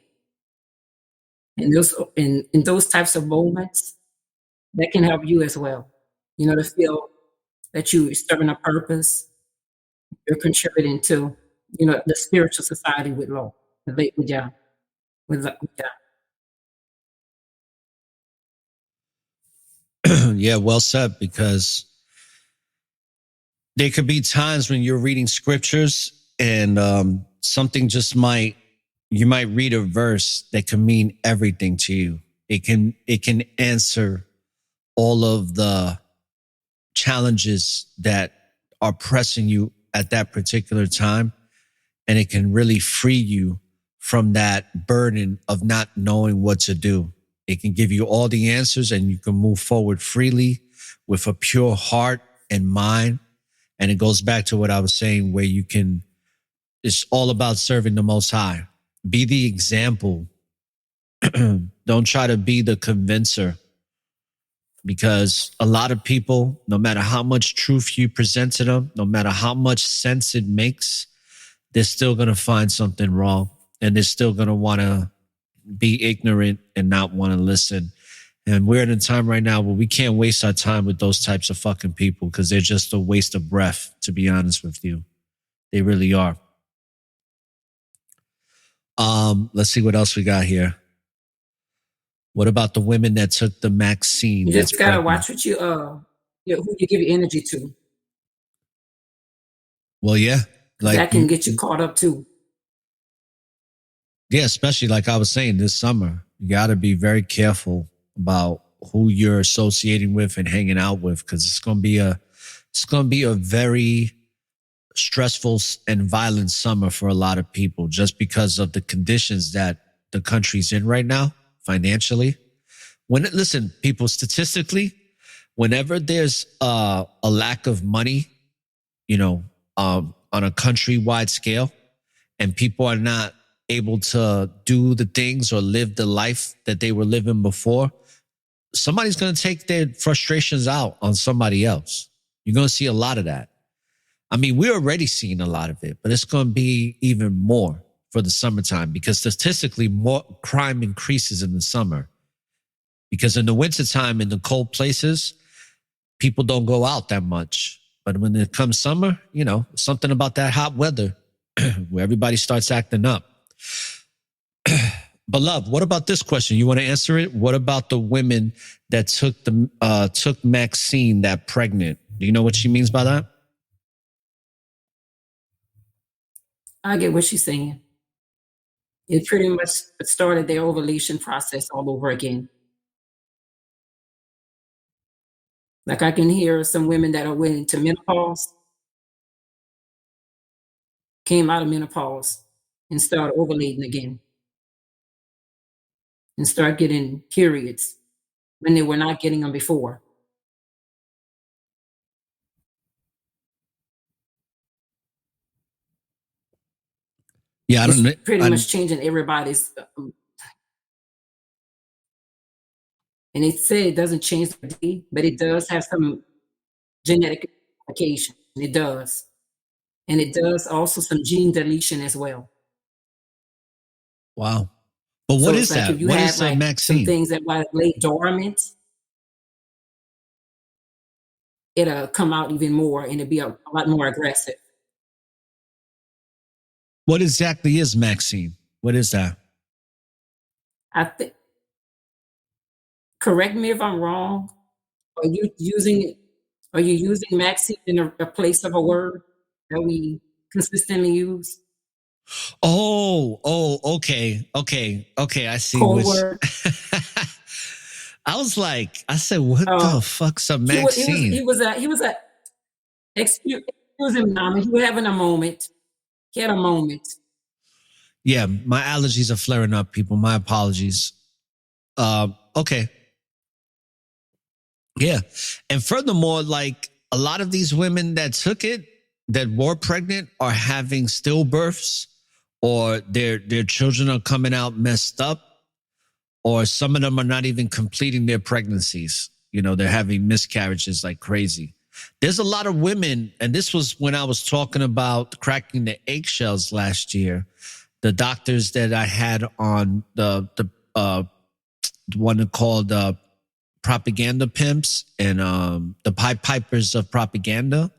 And in those types of moments, that can help you as well. To feel that you're serving a purpose, you're contributing to, the spiritual society with law, with Yah, with Yah. Yeah, well said, because there could be times when you're reading scriptures and something you might read a verse that can mean everything to you. It can answer all of the challenges that are pressing you at that particular time. And it can really free you from that burden of not knowing what to do. It can give you all the answers and you can move forward freely with a pure heart and mind. And it goes back to what I was saying, where it's all about serving the Most High. Be the example. Don't try to be the convincer, because a lot of people, no matter how much truth you present to them, no matter how much sense it makes, they're still going to find something wrong, and they're still going to want to be ignorant and not want to listen. And we're in a time right now where we can't waste our time with those types of fucking people, because they're just a waste of breath, to be honest with you. They really are. Let's see what else we got here. What about the women that took the vaccine? You just gotta watch what who you give your energy to. Well, yeah. That can get you caught up too. Yeah, especially like I was saying this summer. You got to be very careful about who you're associating with and hanging out with, because it's going to be a very stressful and violent summer for a lot of people, just because of the conditions that the country's in right now financially. Listen, people, statistically, whenever there's a lack of money, on a countrywide scale, and people are not able to do the things or live the life that they were living before, somebody's going to take their frustrations out on somebody else. You're going to see a lot of that. I mean, we're already seeing a lot of it, but it's going to be even more for the summertime, because statistically more crime increases in the summer, because in the wintertime, in the cold places, people don't go out that much. But when it comes summer, something about that hot weather where everybody starts acting up. But love, what about this question? You want to answer it? What about the women that took Maxine, that pregnant? Do you know what she means by that? I get what she's saying. It pretty much started their ovulation process all over again. Like, I can hear some women that are went into menopause, came out of menopause and started ovulating again, and start getting periods when they were not getting them before. Yeah, It's pretty much changing everybody's. And they say it doesn't change the D, but it does have some genetic modification. It does. And it does also some gene deletion as well. Wow. But what is that? What is like Maxine? some things that lay dormant, it'll come out even more, and it'll be a lot more aggressive. What exactly is Maxine? What is that? I think, correct me if I'm wrong. Are you using Maxine in a place of a word that we consistently use? Okay. I see. Code word. I said, what the fuck's a Maxine? He was excuse him, Mama. He was having a moment. He had a moment. Yeah, my allergies are flaring up, people. My apologies. Okay. Yeah. And furthermore, like, a lot of these women that took it, that were pregnant, are having stillbirths, or their children are coming out messed up, or some of them are not even completing their pregnancies. They're having miscarriages like crazy. There's a lot of women, and this was when I was talking about cracking the eggshells last year. The doctors that I had on the one called Propaganda Pimps and the Pied Pipers of Propaganda,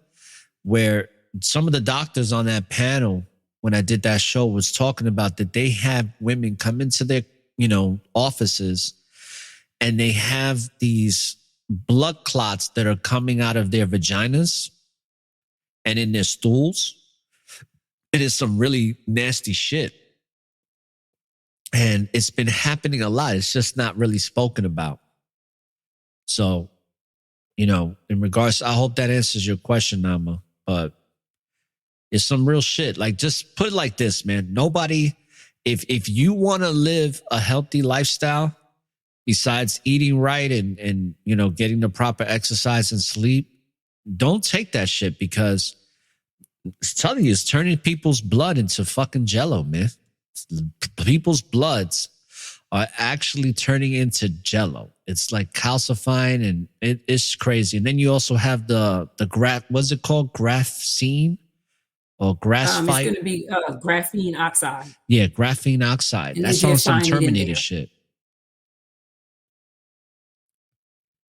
where some of the doctors on that panel, when I did that show, was talking about that they have women come into their, offices, and they have these blood clots that are coming out of their vaginas and in their stools. It is some really nasty shit. And it's been happening a lot. It's just not really spoken about. So, in regards, I hope that answers your question, Nama. But it's some real shit. Like, just put it like this, man. Nobody, if you want to live a healthy lifestyle, besides eating right and getting the proper exercise and sleep, don't take that shit, because it's telling you, it's turning people's blood into fucking jello, man. People's bloods are actually turning into jello. It's like calcifying, and it's crazy. And then you also have the what's it called? Graphene or graphite? It's going to be graphene oxide. Yeah, graphene oxide. And that's on some Terminator shit.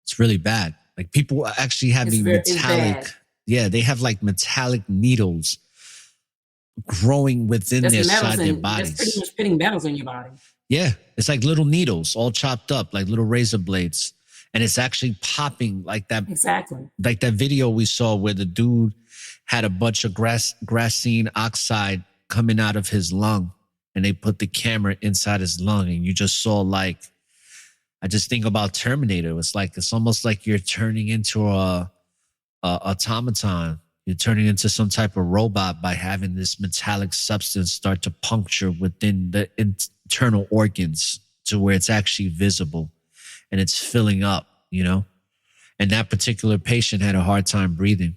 It's really bad. Like, people are actually having metallic. Yeah, they have like metallic needles growing within their bodies. That's pretty much putting metals in your body. Yeah, it's like little needles all chopped up, like little razor blades. And it's actually popping like that. Exactly. Like that video we saw where the dude had a bunch of graphene oxide coming out of his lung, and they put the camera inside his lung, and you just saw, like, I just think about Terminator. It's almost like you're turning into a automaton. You're turning into some type of robot by having this metallic substance start to puncture within the internal organs to where it's actually visible and it's filling up, And that particular patient had a hard time breathing.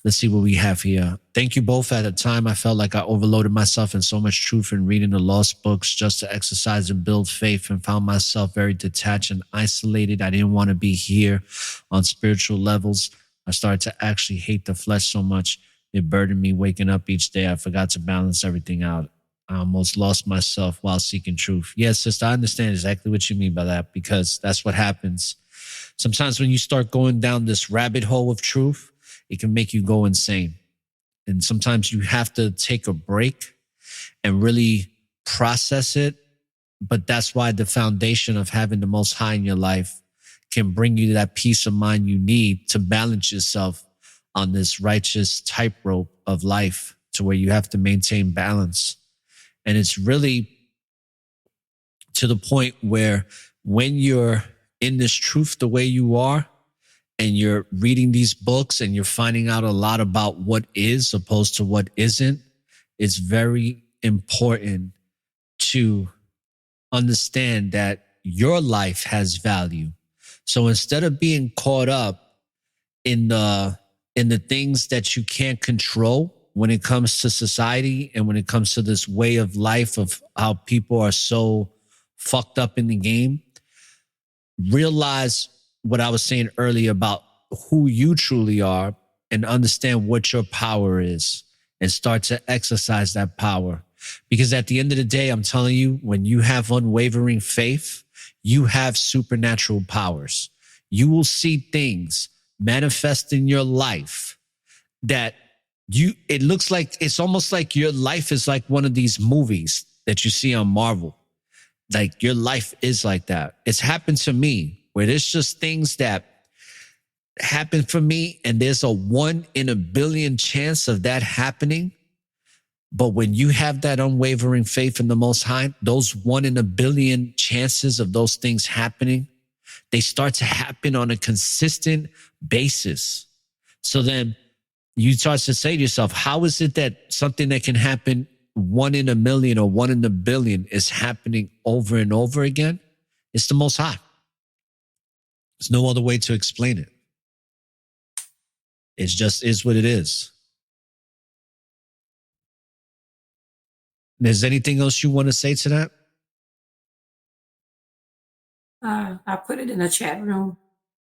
Let's see what we have here. Thank you both. At a time, I felt like I overloaded myself in so much truth in reading the lost books just to exercise and build faith, and found myself very detached and isolated. I didn't want to be here on spiritual levels. I started to actually hate the flesh so much. It burdened me waking up each day. I forgot to balance everything out. I almost lost myself while seeking truth. Yes, sister, I understand exactly what you mean by that, because that's what happens. Sometimes when you start going down this rabbit hole of truth, it can make you go insane. And sometimes you have to take a break and really process it. But that's why the foundation of having the Most High in your life can bring you that peace of mind you need to balance yourself on this righteous tightrope of life, to where you have to maintain balance. And it's really to the point where when you're in this truth the way you are, and you're reading these books and you're finding out a lot about what is opposed to what isn't, it's very important to understand that your life has value. So instead of being caught up in the things that you can't control when it comes to society and when it comes to this way of life of how people are so fucked up in the game, realize what I was saying earlier about who you truly are, and understand what your power is, and start to exercise that power. Because at the end of the day, I'm telling you, when you have unwavering faith, you have supernatural powers. You will see things manifest in your life that it looks like, it's almost like your life is like one of these movies that you see on Marvel. Like, your life is like that. It's happened to me, where there's just things that happen for me, and there's a 1 in a billion chance of that happening. But when you have that unwavering faith in the Most High, those 1 in a billion chances of those things happening, they start to happen on a consistent basis. So then you start to say to yourself, how is it that something that can happen 1 in a million or 1 in a billion is happening over and over again? It's the Most High. There's no other way to explain it. It just is what it is. Is there anything else you want to say to that? I put it in the chat room.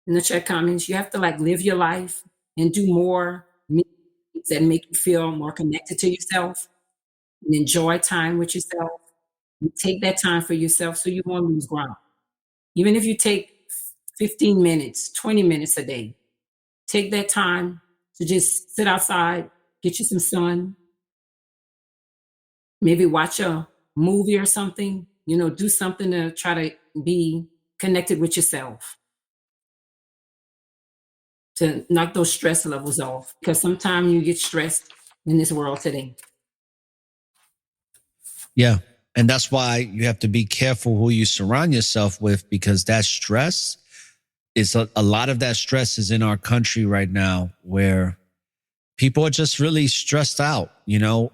in the chat comments. You have to like live your life and do more things that make you feel more connected to yourself and enjoy time with yourself. And take that time for yourself so you won't lose ground. Even if you take 15 minutes, 20 minutes a day, take that time to just sit outside, get you some sun, maybe watch a movie or something, do something to try to be connected with yourself, to knock those stress levels off, because sometimes you get stressed in this world today. Yeah. And that's why you have to be careful who you surround yourself with, because that stress is a lot of that stress is in our country right now, where people are just really stressed out,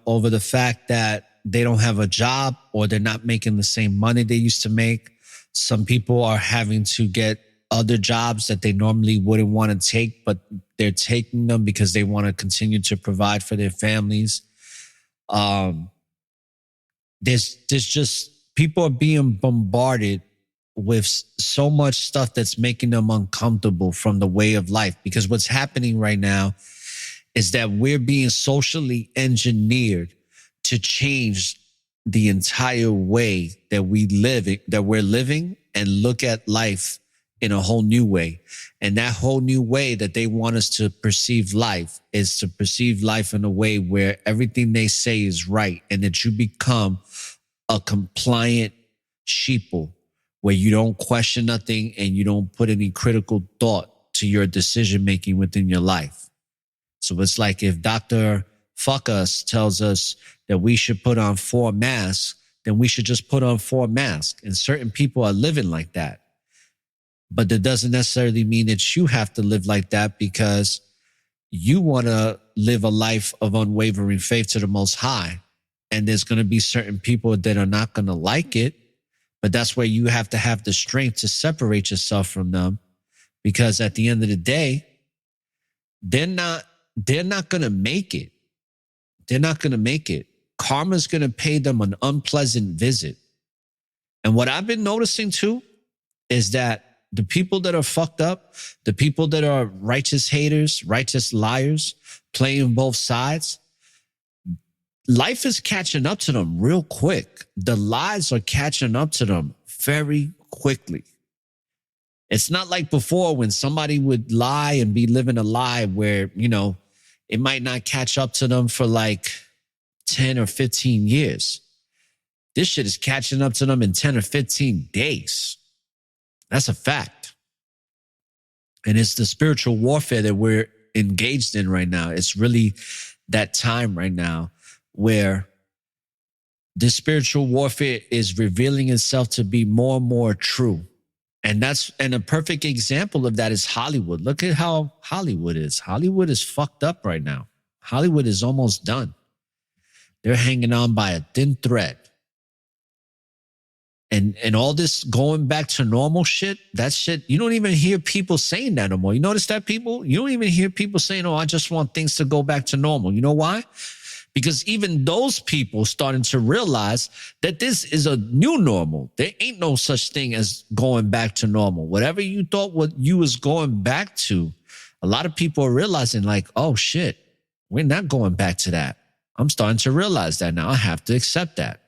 over the fact that they don't have a job or they're not making the same money they used to make. Some people are having to get other jobs that they normally wouldn't want to take, but they're taking them because they want to continue to provide for their families. There's just, people are being bombarded with so much stuff that's making them uncomfortable from the way of life. Because what's happening right now is that we're being socially engineered to change the entire way that we're living and look at life in a whole new way. And that whole new way that they want us to perceive life is to perceive life in a way where everything they say is right, and that you become a compliant sheeple where you don't question nothing and you don't put any critical thought to your decision making within your life. So it's like if Dr. Fuck Us tells us that we should put on 4 masks, then we should just put on 4 masks. And certain people are living like that. But that doesn't necessarily mean that you have to live like that, because you want to live a life of unwavering faith to the Most High. And there's going to be certain people that are not going to like it. But that's where you have to have the strength to separate yourself from them. Because at the end of the day, they're not going to make it. They're not going to make it. Karma's going to pay them an unpleasant visit. And what I've been noticing too is that the people that are fucked up, the people that are righteous haters, righteous liars, playing both sides, life is catching up to them real quick. The lies are catching up to them very quickly. It's not like before when somebody would lie and be living a lie where, it might not catch up to them for like 10 or 15 years. This shit is catching up to them in 10 or 15 days. That's a fact. And it's the spiritual warfare that we're engaged in right now. It's really that time right now where this spiritual warfare is revealing itself to be more and more true. And a perfect example of that is Hollywood. Look at how Hollywood is. Hollywood is fucked up right now. Hollywood is almost done. They're hanging on by a thin thread. And all this going back to normal shit, that shit, you don't even hear people saying that no more. You notice that, people? You don't even hear people saying, I just want things to go back to normal. You know why? Because even those people starting to realize that this is a new normal. There ain't no such thing as going back to normal. Whatever you thought what you was going back to, a lot of people are realizing like, oh shit, we're not going back to that. I'm starting to realize that now. I have to accept that.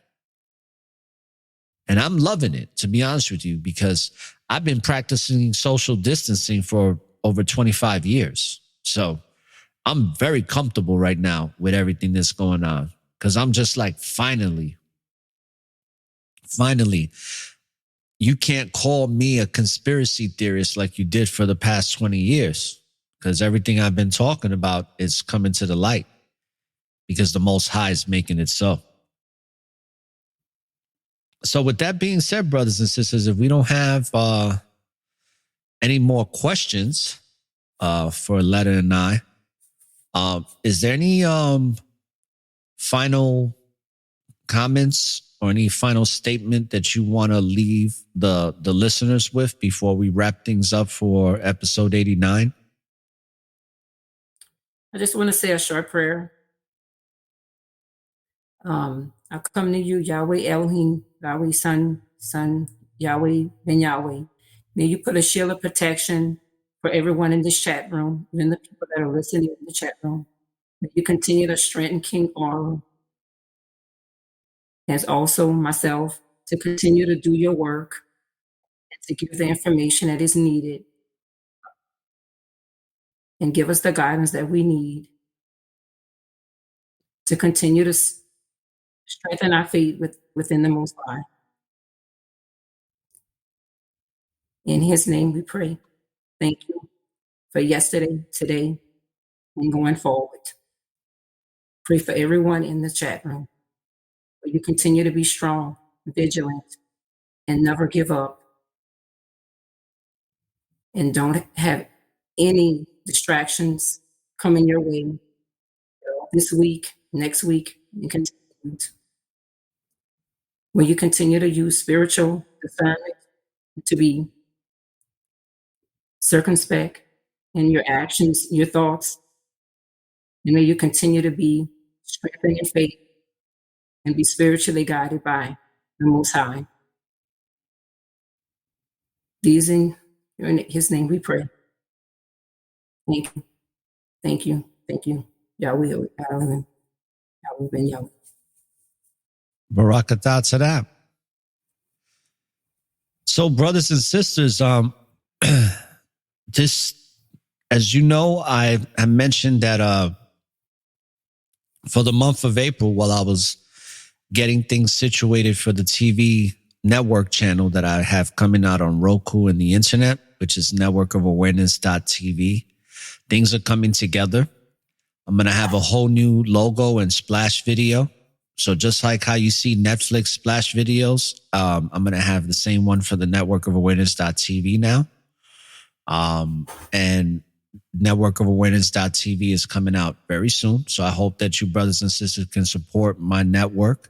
And I'm loving it, to be honest with you, because I've been practicing social distancing for over 25 years. So I'm very comfortable right now with everything that's going on, because I'm just like, finally, you can't call me a conspiracy theorist like you did for the past 20 years, because everything I've been talking about is coming to the light because the Most High is making it so. So with that being said, brothers and sisters, if we don't have any more questions for Letter and I, is there any final comments or any final statement that you want to leave the listeners with before we wrap things up for episode 89? I just want to say a short prayer. I come to you, Yahweh Elohim, Yahweh Son, Yahweh Ben Yahweh. May you put a shield of protection for everyone in this chat room, even the people that are listening in the chat room. May you continue to strengthen King Aura, as also myself, to continue to do your work and to give the information that is needed and give us the guidance that we need to continue to strengthen our faith within the Most High. In His name we pray. Thank you for yesterday, today, and going forward. Pray for everyone in the chat room. Will you continue to be strong, vigilant, and never give up. And don't have any distractions coming your way this week, next week, and continue. Will you continue to use spiritual discernment to be circumspect in your actions, your thoughts, and may you continue to be strengthened in faith and be spiritually guided by the Most High. These in His name we pray. Thank you. Thank you. Thank you. Yahweh, Yahweh, Yahweh, Ben Yahweh. Barakatah to that. So, brothers and sisters, this, as you know, I mentioned that for the month of April, while I was getting things situated for the TV network channel that I have coming out on Roku and the internet, which is networkofawareness.tv, things are coming together. I'm going to have a whole new logo and splash video. So just like how you see Netflix splash videos, I'm going to have the same one for the networkofawareness.tv now. And networkofawareness.tv is coming out very soon. So I hope that you brothers and sisters can support my network.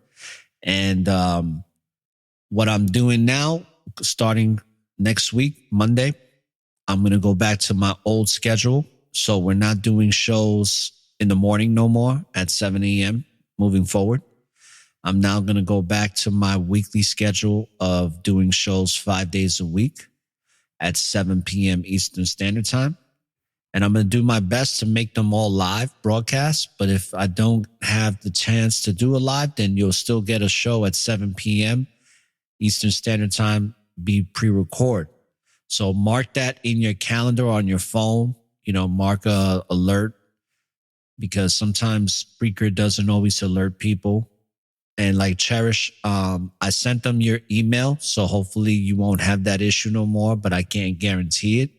And what I'm doing now, starting next week, Monday, I'm going to go back to my old schedule. So we're not doing shows in the morning no more at 7 a.m. moving forward. I'm now going to go back to my weekly schedule of doing shows 5 days a week at 7 p.m. Eastern Standard Time. And I'm going to do my best to make them all live broadcasts. But if I don't have the chance to do a live, then you'll still get a show at 7 p.m. Eastern Standard Time, be pre-record. So mark that in your calendar on your phone, mark a alert, because sometimes Spreaker doesn't always alert people. And like Cherish, I sent them your email, so hopefully you won't have that issue no more, but I can't guarantee it.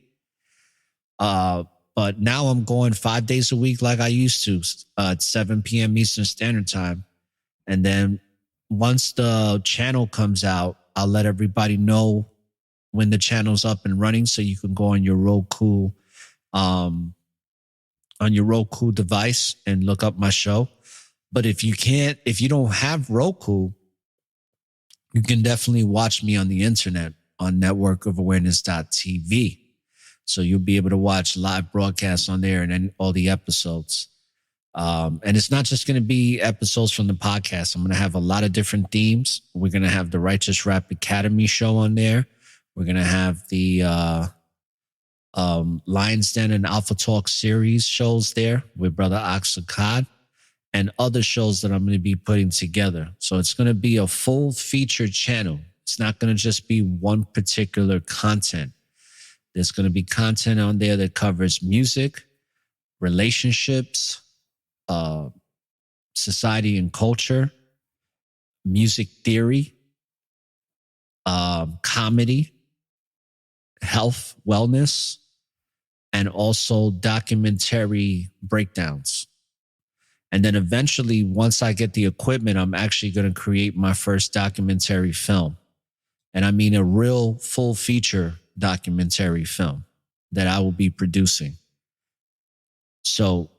But now I'm going 5 days a week like I used to, at 7 p.m. Eastern Standard Time. And then once the channel comes out, I'll let everybody know when the channel's up and running, so you can go on your Roku, device and look up my show. But if you don't have Roku, you can definitely watch me on the internet on networkofawareness.tv. So you'll be able to watch live broadcasts on there and then all the episodes. And it's not just going to be episodes from the podcast. I'm going to have a lot of different themes. We're going to have the Righteous Rap Academy show on there. We're going to have the Lion's Den and Alpha Talk series shows there with Brother Oxacod, and other shows that I'm going to be putting together. So it's going to be a full featured channel. It's not going to just be one particular content. There's going to be content on there that covers music, relationships, society and culture, music theory, comedy, health, wellness, and also documentary breakdowns. And then eventually, once I get the equipment, I'm actually going to create my first documentary film. And I mean a real full feature documentary film that I will be producing. So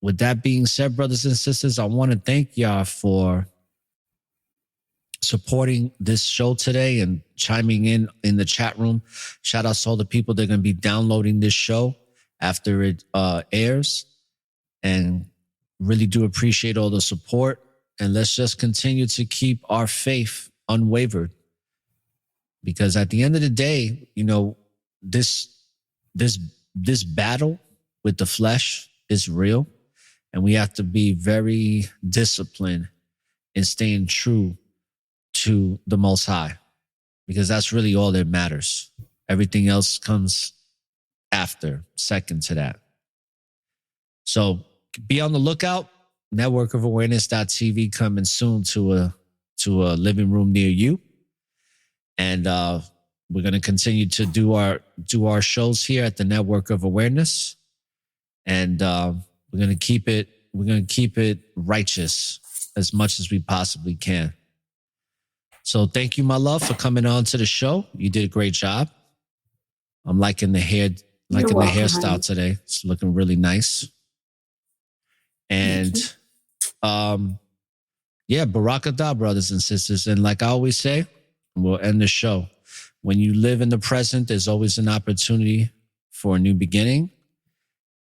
with that being said, brothers and sisters, I want to thank y'all for supporting this show today and chiming in the chat room. Shout out to all the people that are going to be downloading this show after it airs. And really do appreciate all the support. And let's just continue to keep our faith unwavered. Because at the end of the day, this this battle with the flesh is real, and we have to be very disciplined in staying true to the Most High, because that's really all that matters. Everything else comes after, second to that. So be on the lookout. Networkofawareness.tv coming soon to a living room near you. And we're going to continue to do our shows here at the Network of Awareness. And we're going to keep it righteous as much as we possibly can. So thank you, my love, for coming on to the show. You did a great job. I'm liking the hairstyle today. It's looking really nice. And Barakatah, brothers and sisters. And like I always say, we'll end the show. When you live in the present, there's always an opportunity for a new beginning.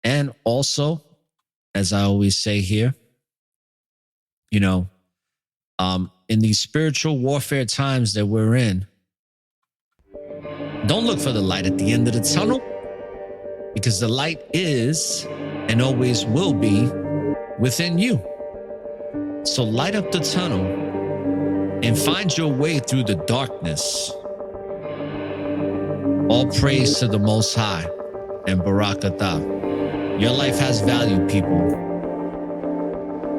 And also, as I always say here, in these spiritual warfare times that we're in, don't look for the light at the end of the tunnel, because the light is and always will be within you. So light up the tunnel and find your way through the darkness. All praise to the Most High and Barakatah. Your life has value, people.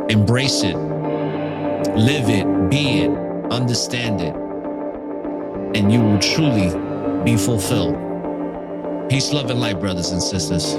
Embrace it, live it, be it, understand it, and you will truly be fulfilled. Peace, love, and light, brothers and sisters.